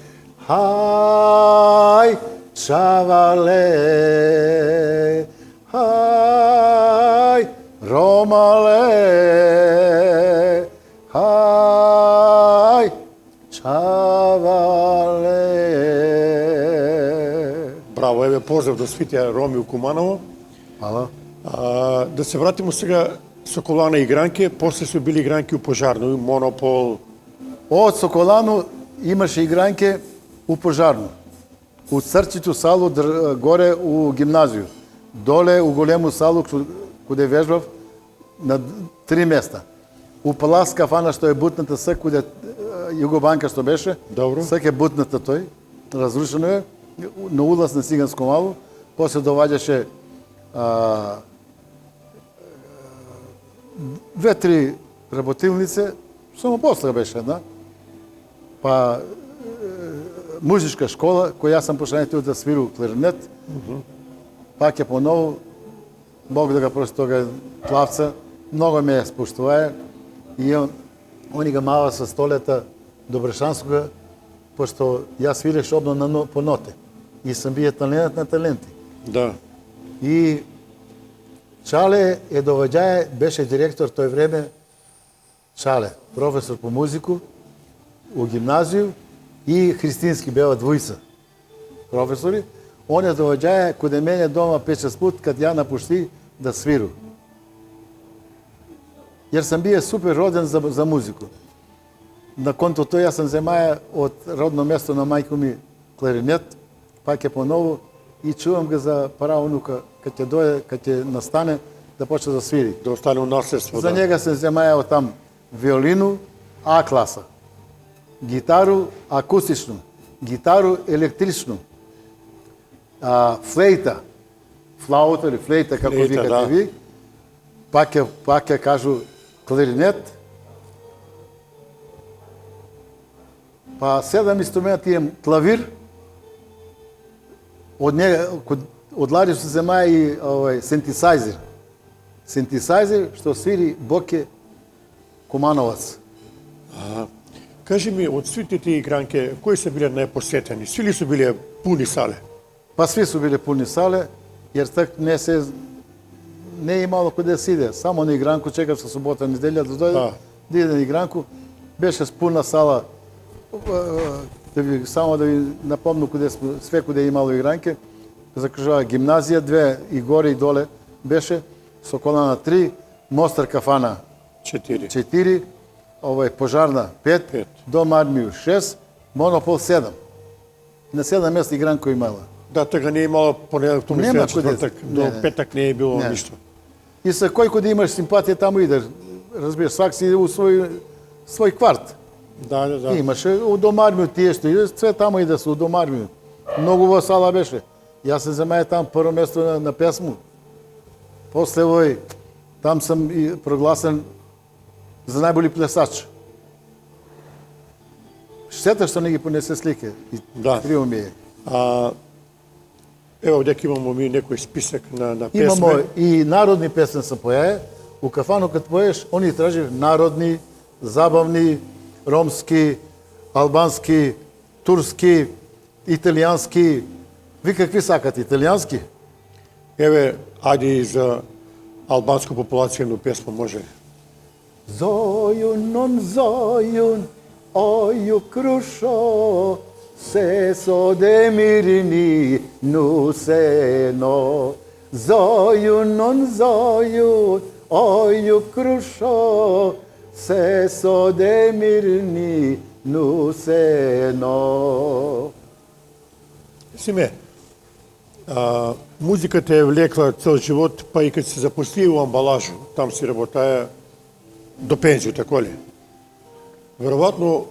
hai, Čavale, haj, Romale, haj, Čavale. Браво, еве поздрав до свите роми у Куманово. Hvala. Да се вратимо сега Соколана игранке, после се били игранки у Пожарно, Монопол. Од Соколану имаше игранке у Пожарно. У Црчито сало горе у гимназију. Доле у голему сало куде вежбав на 3 места. У Палас кафана што е бутната сак куде Југобанка што беше. Добро. Сак е бутната тој. Разрушено е на улаз на Циганско мало. После доваѓаше 2-3 работилници, само после беше една. Па музичка школа, која јас сам пошанетил да свиру кларинет, пак е поново, Бог да ga прости тога плавца, много ме споштувае и они га мава со столета Добрешанскога, пошто јас свиреш обно по ноте и сам бие талент на таленти. Да. И Чале е доваѓаe, беше директор тој време, Чале, професор по музику у гимназију, и Христински беа двојца професори. Он е доваѓаe каде мене дома 5-6 пат, кад ја напушти да свиру. Јер сам бие супер роден за музику. На конто тој јас сам земаја од родно место на мајко ми кларинет, пак е поново, и чувам ga за праунука, кад ќе дојде, кад ќе настане, да почне да свири. Да остане у наследство. За njega sam zemajao tam violinu A klasa, gitaru akustičnu, gitaru električnu, flauta ili flejta, kako vikate vi, pak je kažu klarinet, pa 7 instrumenta imam klavir, од нега, од Ларио се земаја и синтесайзер. Синтесайзер што свири Боке Кумановац. Кажи ми, од сите тие игранки, кои се биле најпосетени? Сви ли се биле пуни сале? Па сви су биле пуни сале, jer так не е имало куде да се иде. Само на игранку чекав со субота, неделја да дојде, да иде на игранку. Беше пуна сала, само да ви напомнам куде све куде е имало игранки. Закружава гимназија 2 и горе и доле беше, Соколана 3, Мостар кафана 4, Пожарна 5, Дом армију 6, Монопол 7. На 7 места игранко имала. Да, така не е имало понеделник, Нема четвртак, до петак не е било ништо. И со кој кога имаш симпатија таму иде, разбираш, свак си иде у свој кварт. Да. И имаше у Дом армију тие што иде, све таму иде се у Дом армију. Многу во сала беше. Јас се земаја там прво место на песму. После там сам и прогласен за најболи плесач. Штета што не ги понесе слики. Криво ми е. Ево, дека имамо ми некој список на песме. Имамо и народни песни се појае. У кафану кад поеш, они тражи народни, забавни, ромски, албански, турски, италијански. Ви какви сакате, италијански? Еве, ајде и за албанску популација на песма може. Zoiun non zoiun, oju krušo, se so demirini nu seno. Zoiun non zoiun, oju krušo, se so demirini nu seno. Симе, музиката е влекла цел живот, па и кога се запусти у амбалажу, там си работаја до пензију, тако ли? Веројатно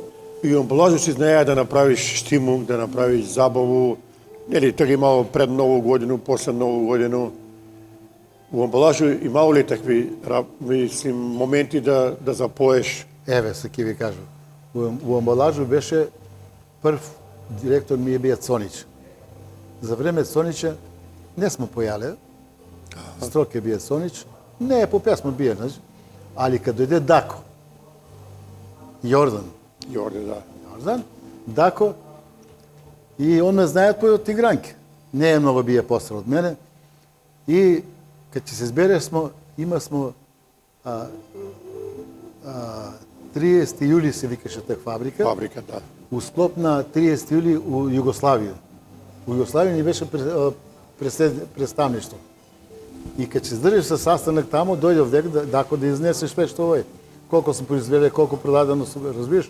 и у амбалажу си знаеја да направиш штимунг, да направиш забаву, нели, така имало пред Нову годину, после Нову годину. У амбалажу имало ли такви моменти да запоеш? Еве, се ќе ви кажу. У амбалажу беше прв директор ми е бија Цонич. За време Цонича не сме појале, строк е бија Цонич, не е по песма бија, али кад дојде Дако, Јордан, Дако, и он ме знаат по од игранки. Не е многу бија постар од мене. И кад ќе се збере има 30 јули се викаше таа фабрика. Фабрика, да. У склоп на 30 јули у Југославија. У Југославија ни беше представништво. И кога се здржиш со sastanak тамо, дојде овде дако да изнесеш све што овој. Колку се произведе, колку продадено, разбираш,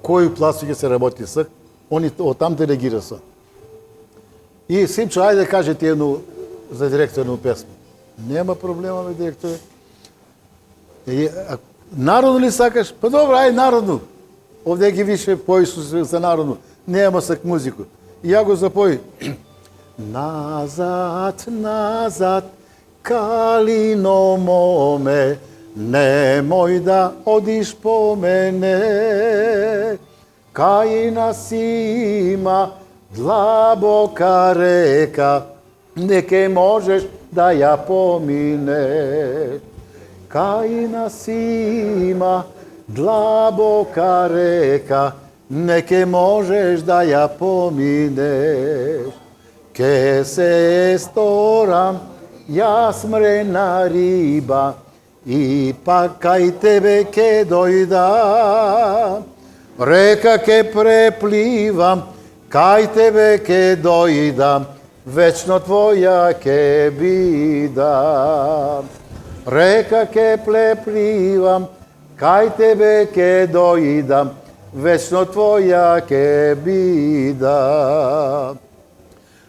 кој пласт ќе се работи со, они оттам делегира со. И Симчо, ајде каже ти едно за директор на песма. Нема проблема, бе, директор. Народно ли сакаш? Па добро, ајде народно. Овде ги више појсу за народно. Нема сак музику. И ја го запој. Назад, назад, калино моме, немој да одиш по мене. Кај нас има длабока река, неке можеш да ја поминеш. Кај нас има длабока река, неке можеш да ја поминеш. Ке се сторам јас мрена риба и пак кај тебе ке дојдам. Река ке препливам, кај тебе ке дојдам, вечно твоја ке бидам. Река ке препливам, кај тебе ке дојдам, вечно твоја ке бидам.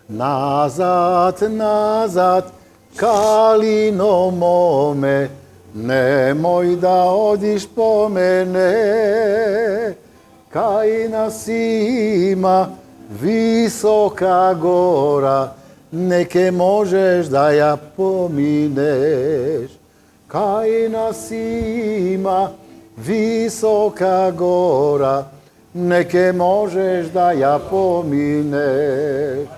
Назад, назад, калино моме, немој да одиш по мене. Кај нас има висока гора, неке можеш да ја поминеш. Кај нас има висока гора, неке можеш да ја поминеш.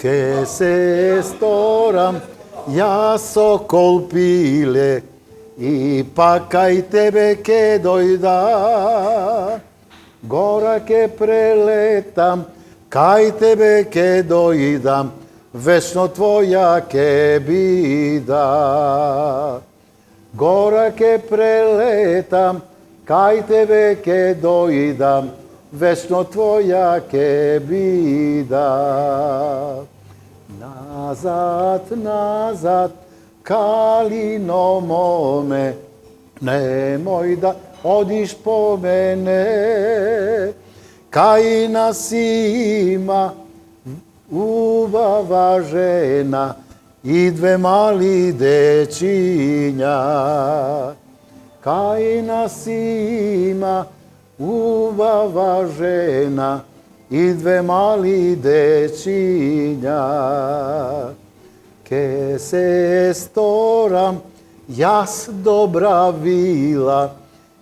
Ке се сторам, јас сокол пиле, и пак кај тебе ке дојда. Гора ке прелетам, кај тебе ке дојдам, вечно твоја ке бида. Гора ке прелетам, кај тебе ке дојдам, вечно твоја ке бида. Назад, назад, калино моме, немој да одиш по мене. Кај нас има убава жена и две мали дечиња. Кај нас има убава жена и две мали дечиња. Ке се сторам, јас добра вила,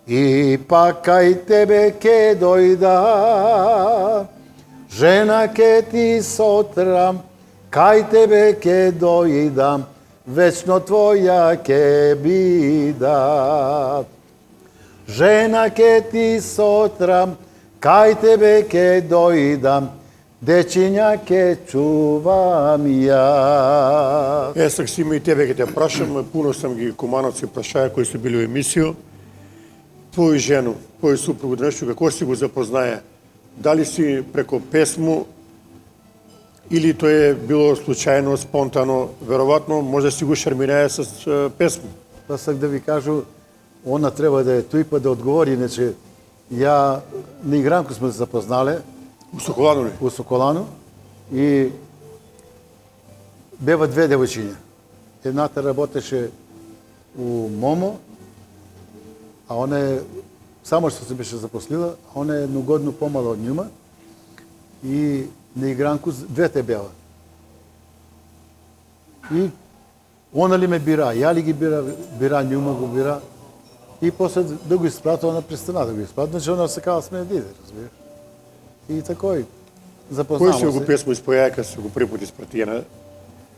и пак кај тебе ке дојда. Жена ке ти сотрам, кај тебе ке дојдам, вечно твоја ке бида. Жена ке ти сотрам, кај тебе ке дојдам, дечиња ке чувам ја. Сак си и тебе ке те прашам, пуно сам ги кумановци прашаја кои се били у емисију. Твој жену, твој супруг денешто, како си го запознае? Дали си преко песму или тоа е било случајно, спонтано? Веројатно, може си го шармирае с песму. Па сак да ви кажу, она треба да е тој па да одговори, иначе ја на игранку сме се запознале У Соколану ли? у Соколану и бева две девојчиња. Едната работеше у МОМО, а она е само што се беше запослила, а она е едногодно помала од њума и на игранку двете беа. И она ли ме бира, ја ли ги бира њума го бира, и после да го испратува на престана да го испратува, значи она се кава сме да иде, разбираш. И такој запознаваме Кој си го се. песму испојаја кога се го први пат испратиена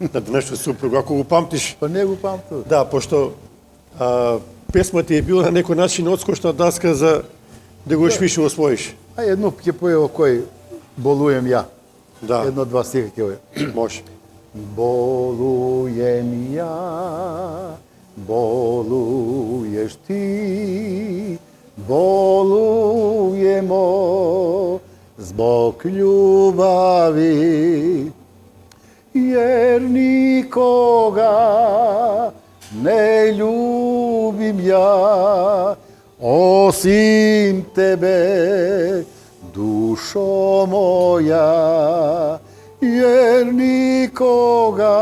на денешто супруг, ако го памтиш? Па не го памтам. Да, пошто песмата е била на некој начин одскочна даска за да го више освоиш. А едно ќе поева кој болуjem ја. Да, Едно-два стиха ќе оје. може. Болуjem ја, болуеш ти, болуемо због љубави, jer nikoga ne ljubim ja osim tebe, dušo moja, jer nikoga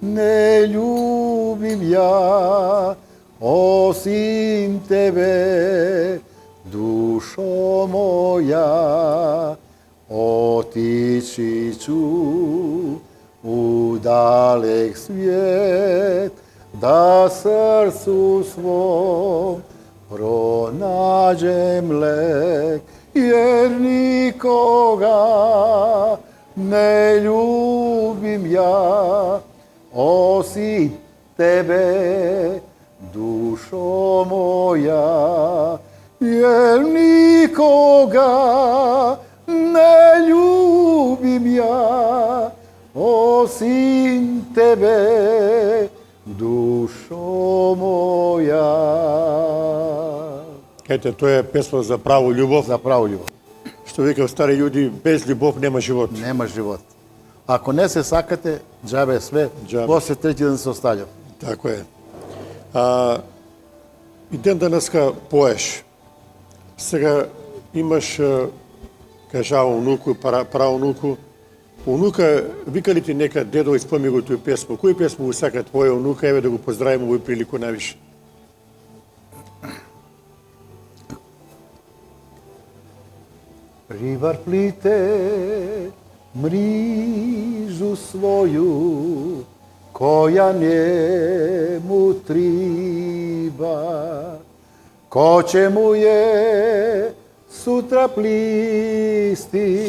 ne ljubim ja osim tebe, dušo moja. Otići ću u dalek svijet, da srcu svom pronađem lek, jer nikoga ne ljubim ja osim tebe, dušo moja, jer nikoga ne ljubim ja osim tebe, dušo moja. Ете, тоа е песма за праву љубов. За праву љубов. Што викав стари људи, без љубов нема живот. Нема живот. Ако не се сакате, џабе све, Џабе. после трети ден се оставljam. Тако е. И ден денеска поеш. Сега имаш, кажа, унуку, праунуку. Унука, вика ли ти нека дедо испоми го тој песмо? Кој песмо го сака твоја унука? Еве да го поздравиме овој прилику највише. Ribar plite mrižu svoju, koja njemu triba. Ko će mu je sutra plisti,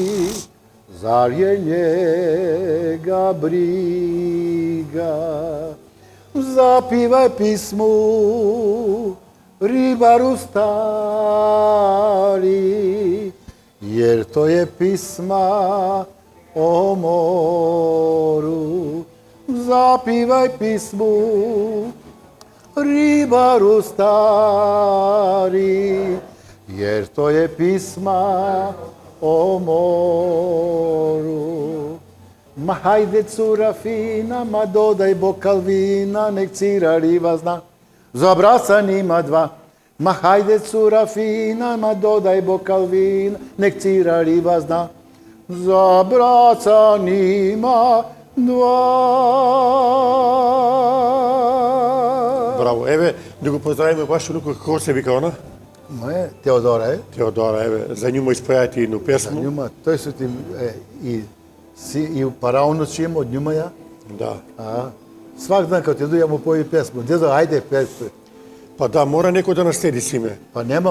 zar je njega briga. Zapivaj pismu, ribaru stari, jer to je pisma o moru. Zapivaj pismu, ribaru stari, jer to je pisma o moru. Ma hajde cura fina, ma dodaj bokal vina, nek cira riba zna, za braca nima dva. Ma hajde cura fina, ma dodaj bokal vina, nek cira riba zna, za braca nima dva. Браво. Еве, да го поздравиме баш онука, како се вика она? Моje, Teodora je. Теодора, еве, за њума испејате едну песму. Njuma, тој su ti i u paraunoći ima od njuma ja. Да. A, svak dan kad ti idu ja mu poji pesmu. Dedo, ajde pesmu. Па да, мора некој да наследи Симе. Pa nema,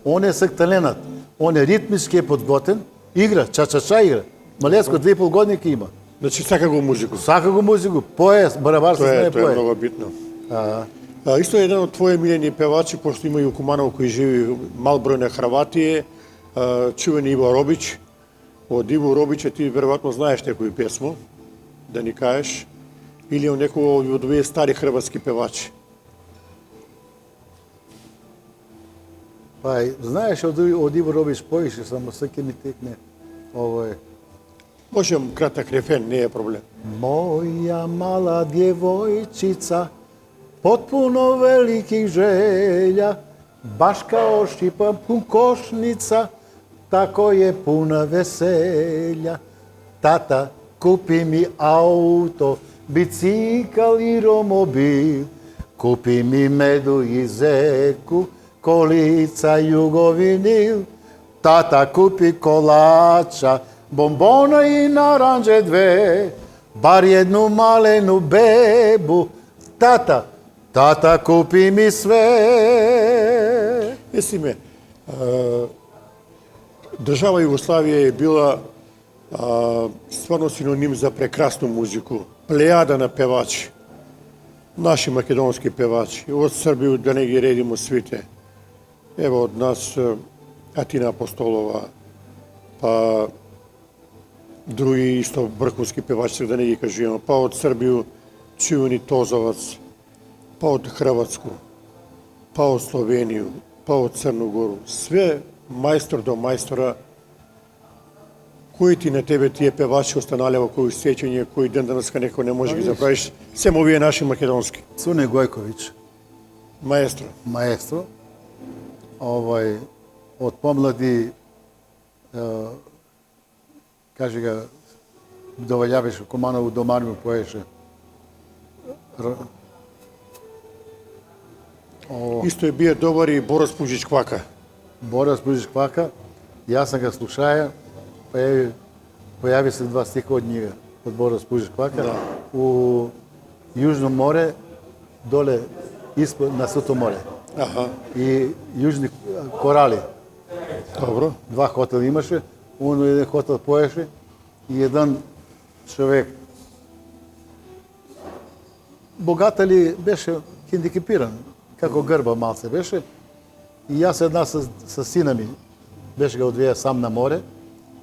on je sak talenat. On je ritmički je podgoten, igra, ča-ča-ča igra. Малеско 2,5 годинки има. Значи сака го музику. Сака го музику, пое, барабар се знае Тоа е пое. многу битно. А, Исто еден од твои милени певачи, пошто има и у Куманово кои живи мал број на Хрватија, чувен Иво Робич. Од Иво Робича ти веројатно знаеш некој песмо, да ни кажеш, или од некој од овие стари хрватски певачи. па, знаеш, од Иво Робич поише, само саке ми текне. Ovo je. Можем кратак рефен, не е проблем. Moja mala djevojčica, potpuno velikih želja, baš kao šipa košnica, tako je puna veselja. Tata, kupi mi auto, bicikl i romobil, kupi mi medu i zeku, kolica jugovinil. Tata, kupi kolača, bombona i naranđe dve, bar jednu malenu bebu. Tata, kupi mi sve. Симе, држава Југославија е била стварно синоним за прекрасну музику, плејада на певачи, наши македонски певачи, од Србија да не ги редимо свите. Ево од нас Атина Апостолова, па други исто бркунски певачи, да не ги кажуваме, па од Србија Чувени Тозовац, па од Хрватску, па од Словенију, па од Црну Гору. Све мајстор до мајстора, кои ти на тебе тие певачи останале во кои сеќање, кои ден денеска некој не може ги забравиш, семо овие наши македонски. Cune Gojković, Маестро. maestro, od pomladi, kaže ga, dovoljaveš u Kumanovu domarnu poješe. Исто е бие добар и Борис Пужич Квака. Бора Спужиш Квака, ja sam ga slušaja, pojavi se 2 stiha od njega, od Bora Spужиш Квака, Da. u Južno more, dole ispod, na Suto more. Аха, I Južni korali. добро. 2 hotela imаше, on jedan hotel poješe i jedan čovek, bogat ali беше hendikepiran, kako grba malce беше. I ja se jedna sa sina mi, беше ga odvija sam na more,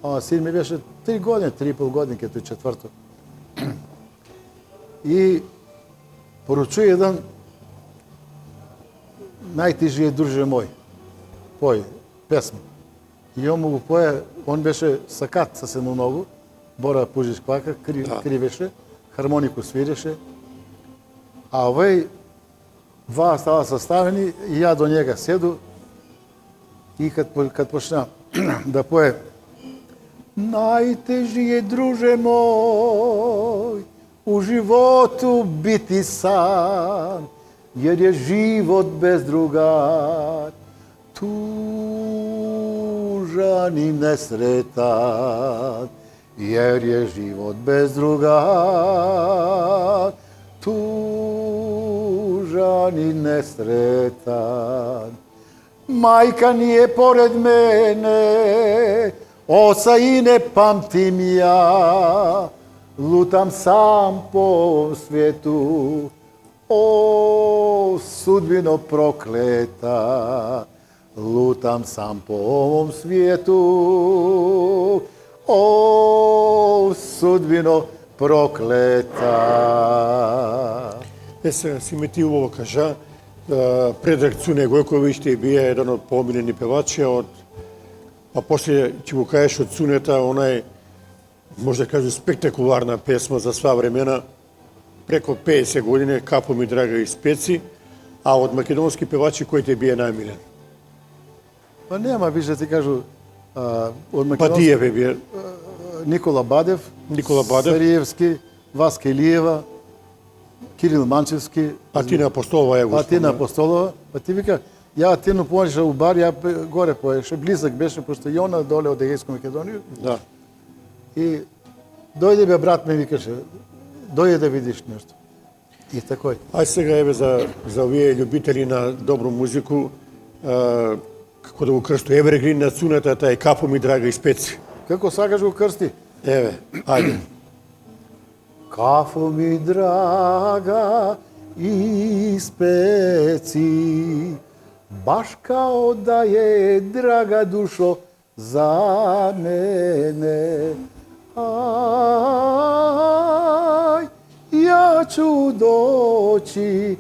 a sin mi беше 3 godine, 3,5 godinke, to je 4. I poručuje jedan, najtiži je druže moj, poj, pesmu. I on mu poje, on беше сакат съвсем много, Бора Пужиш Квака, кривеше, хармонику свиреше, a ovaj 2 stava sastaveni i ja do njega sjedu i kad počnem da poje najteži je, druže moj, u životu biti sam, jer je život bez druga, tužan i nesretan, jer je život bez druga, tužan i nesretan. Majka nije pored mene, Оца и не памтим ја, лутам сам по свету. О, судбино проклета, лутам сам по овом свету. О, судбино проклета. Сега си мети убаво кажа, Предраг Цуне Гојковиќ ти бие еден од помилени певачи од па после ќе го кажеш од Цунета онај може да кажу спектакуларна песма за сва времена преко 50 години Капо ми драга и специ, а од македонски певачи кој ти бие најмилен? Па нема више ти кажу од Па македонски тие бе бие Никола Бадев, Никола Бадев. Сариевски, Васка Илиева, Кирил Манчевски, Атина Апостолова ја го Атина спомна. Апостолова. Па ти вика, ја Атину поеша у бар, ја горе поеше, близак беше, пошто и она доле од Егејско Македонија. Да. И дојде бе брат ме викаше, дојде да видиш нешто. И такој. Ај сега еве за овие љубители на добру музику, како да го крсту Evergreen на Цунета, тај Капо ми драга и специ. Како сакаш го крсти? Еве, ајде. Кафо ми драга и специ, баш као да е драга душо за мене. Ај, ја ću doći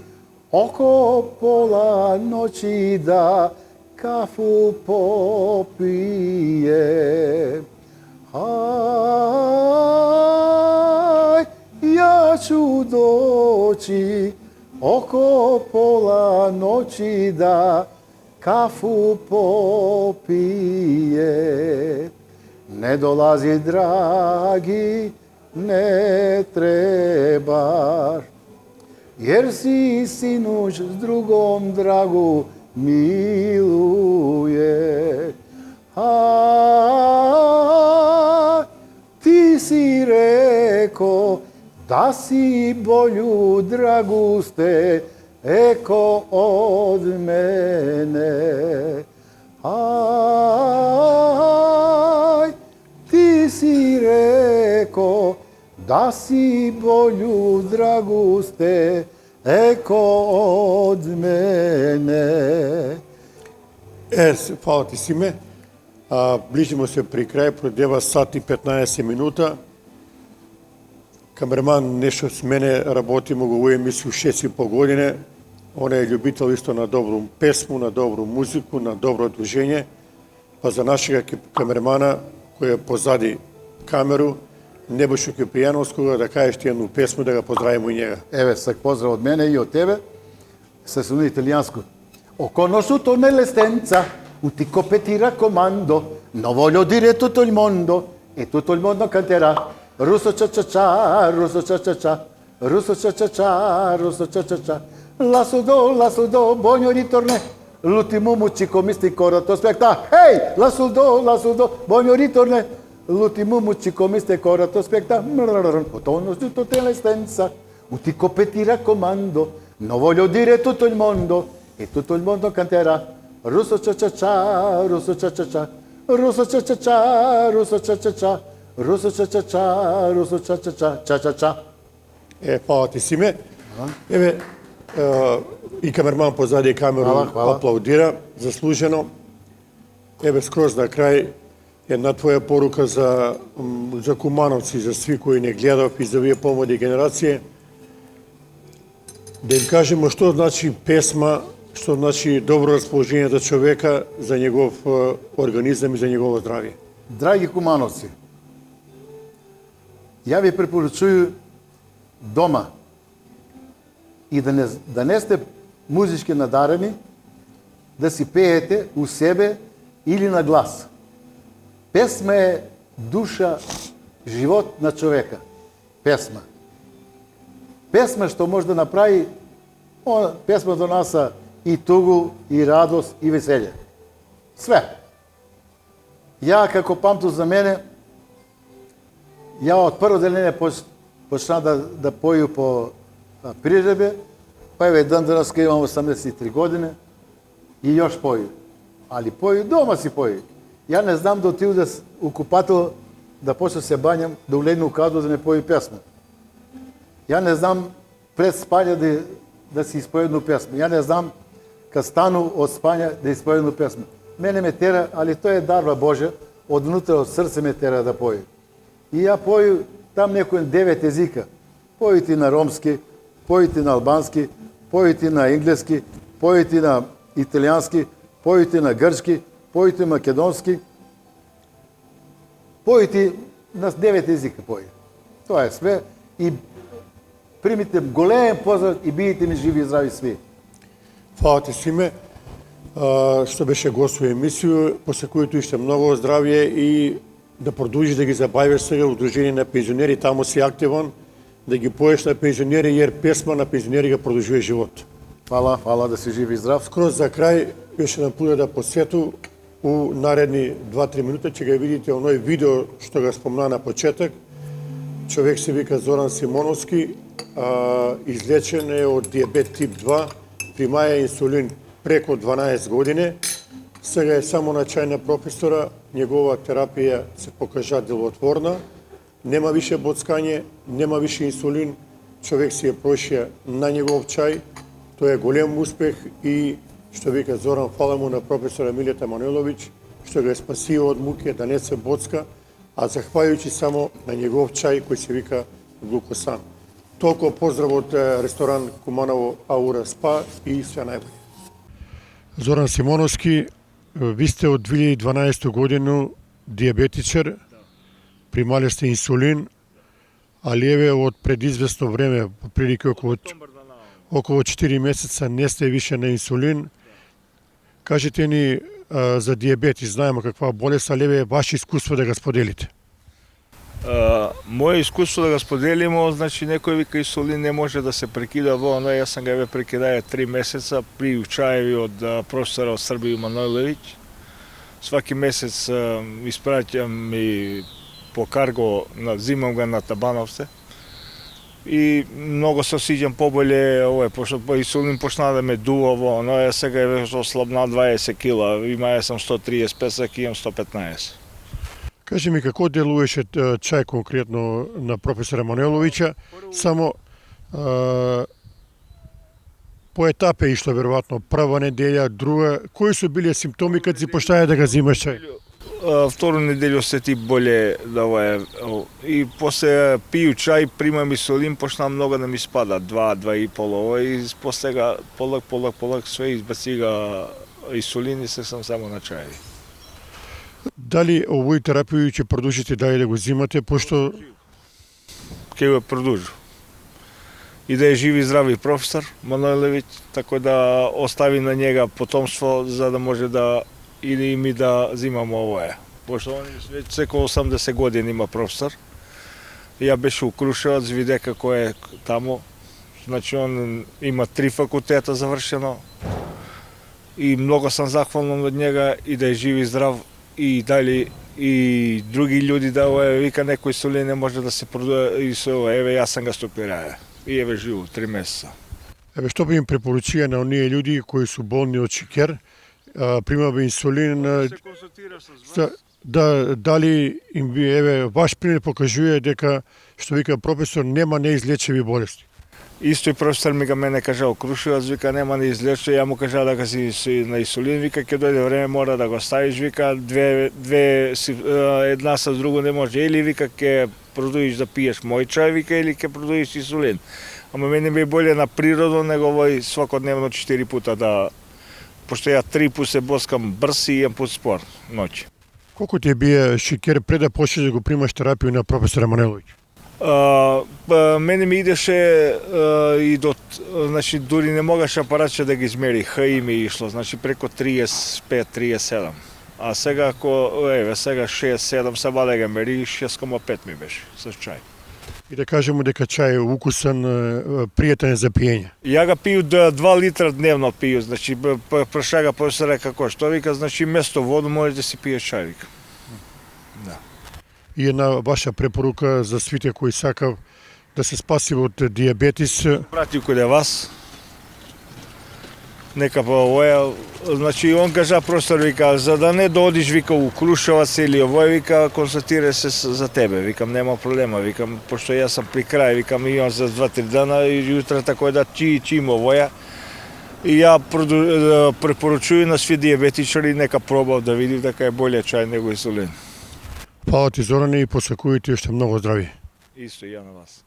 oko pola noći da kafu popije. Aj, ja ću doći oko pola noći da kafu popije. Ne dolazi, dragi, ne trebaš, jer si sinuć s drugom dragu miluje. A ti si reko da si bolju dragu ste eko od mene. Aj, ti si reko da si bolju dragu ste eko od mene. Фала ти Симе. Ближимо се при крај, про 9 сати и 15 минута. Камерман нешто с мене работимо го во емисију 6,5 години. Он е љубител исто на добру песму, на добру музику, на добро движење. Па за нашега камермана, кој е позади камеру, Небојшо Кипријановскога, да кажеш ти едну песму, да го поздравимо и njega. Еве, сак поздрав од мене и од тебе. Се суни италијанско. Ho conosciuto nelle stanza un ticco petit raccomando, non voglio dire tutto il mondo e tutto il mondo canterà. Russo cia cia cia, russo cia cia cia, russo cia cia cia, russo cia cia cia. La sudò, voglio ritornare. L'ultimo muccico mistico ti aspetta. Ehi, la sudò, voglio ritornare. L'ultimo muccico mistico ti aspetta. Ho conosciuto nelle stanza un ticco petit raccomando, non voglio dire tutto il mondo. E tutto il mondo canterà russo cia cia cia, russo cia cia cia, russo cia cia cia, russo cia cia cia, russo cia cia cia, russo cia cia cia, cia cia cia. Фала ти Симе. Еве, и камерман позади камеру Хвала. аплаудира, заслужено. Еве, скроз на крај, една твоја порука за кумановци, за сви кои не гледав и за вие помлади генерација. Да им кажемо што значи песма, што значи добро расположение за човека, за негов организам и за негово здравје. Драги кумановци, ја ви препорачую дома и да не сте музички надарени, да си пеете у себе или на глас. Песма е душа, живот на човека. Песма. Песма што може да направи, песма донаса и тугу, и радост, и веселје. Све. Ја, како памту за мене, ја од прво делене почна да поју по приребе, па еве ден денеска имам 83 години и још поју. Али поју, дома си поју. Ја не знам да отиду у купател да почне се бањам, да улегну у каду да не пои песма. Ја не знам пред спање да си испоедну песма. Ја не знам кад стану од спање да испоедну песма. Мене ме тера, али тоа е дарба Божја, од внутре, од срце ме тера да пои. И ја пои там некој 9 езика. Поити на ромски, поити на албански, поити на енглески, поити на италијански, поити на грчки, поити македонски, поити на 9 езика пои. Тоа е све и примите голем поздрав и бидете ми живи и здрави сви. Фала ти, Симе, што беше гост во емисију, после којато иште многу здравје и да продолжиш да ги забавиш сега удружение на пензионери, таму си активен, да ги поеш на пензионери, јер песма на пензионери го продолжува живот. Фала да си жив и здрав. Скроз за крај, беше на пуда да посету у наредни 2-3 минути, ќе го видите оној видео што го спомна на почеток. Човек се вика Зоран Симоновски, излечен е од диабет тип 2, примаја инсулин преко 12 години. Сега е само начајна професора, негова терапија се покажа делотворна, нема више боцкање, нема више инсулин, човек си ја прошија на негов чај, тоа е голем успех и што вика Зоран, фала му на професора Милета Мануеловиќ, што го е спасио од муке да не се боцка, а захвалјујќи само на негов чај кој се вика глукосан. Толку поздрав од ресторан Куманово Аура Спа и све најбоље. Зоран Симоновски, ви сте од 2012 годину диабетичар, примале сте инсулин, али еве од предизвестно време, прилike околу 4 месеца не сте више на инсулин. Кажете ни за диабет, знаеме каква болест, али еве ваше искуство да го споделите. Моje искуство да го споделимо, значи некој вика инсулин не може да се прекида во оно, јас сам го прекидаја 3 месеца при учаеви од професора од Србија Мануеловиќ. Сваки месец испраќам и по карго, зимам го на Табановце. И многу се осиѓам поболе, пошто инсулин почна да ме дува во оно, јас сега е ослабнал 20 кила, имаја сам 135, сега имам 115. Кажи ми како делуваше чај конкретно на професора Мануеловиќа, само по етапе ишло веројатно, прва неделја, друга, кои се биле симптоми кога си почнаја да го взимаш чај? Второ неделја осети боле и после пију чај, примам инсулин, почна многу да ми спада, 2,5 и после полак све избацига инсулин и се сам само на чај. Дали овој терапија ќе продолжите да го взимате, пошто ќе го продолжу. И да е жив и здрави професор Мануеловиќ, така да остави на njega потомство за да може да или ми да взимам овое. Пошто он веќе секој 80 години има професор. Ја беше у Крушевац, виде како е таму. Значи он има 3 факултета завршено. И многу сам захвален од njega и да е жив и здрав. И дали и други луѓе да вика некој инсулин не може да се продува и со еве јас сам го стопираја. И еве живу 3 месеца. Еве што би им препоручија на оние луѓе кои су болни од шикер, примаат инсулин, Се консултира со вас. дали им би еве ваш пример покажува дека што вика професор нема неизлечиви болести. Истој професор ми мене кажал Крушевац, вика нема да излечи, ја му кажа дека си на инсулин, вика ќе дојде време мора да го ставиш, вика една со друго не може, или вика ќе продолжиш да пиеш мој чај, вика или ќе продолжиш инсулин. Ама мене би боле на природно него овој свакодневно 4 пута да, пошто ја 3 пut се боскам брз и 1 пut спор ноќ. Колку ти бие шикер пред да почнеш да го примаш терапија на професора Мануеловиќ? Мене ми идеше и до, значи дури не могаше апаратче да ги измери, ХИ ми ишло, значи преко 35-37. А сега ако сега 6-7 се ваде га мери, 6,5 ми беше со чај. И да кажеме дека чај е укусан, пријатен за пиење. Ја ga пију 2 литра дневно пију, значи праша га професора како што вика, значи место воду може да си пиеш чај, вика. Да. И една ваша препорука за сите кои сакав да се спаси од диабетис. Пратил каде вас. Нека па овоја, значи он кажа професор, вика, за да не доодиш, вика, у Крушевац или овој, вика, консултира се за тебе, викам, нема проблема, викам, пошто јас сум при крај, викам, имам за 2-3 дана и јутра, тако да чим овоја. И ја препоручувам на сви диабетичари, нека пробав да види дека е боле чај него инсулин. Фала ти, Зоране, и посакувам ти уште многу здрави. Исто и ја на вас.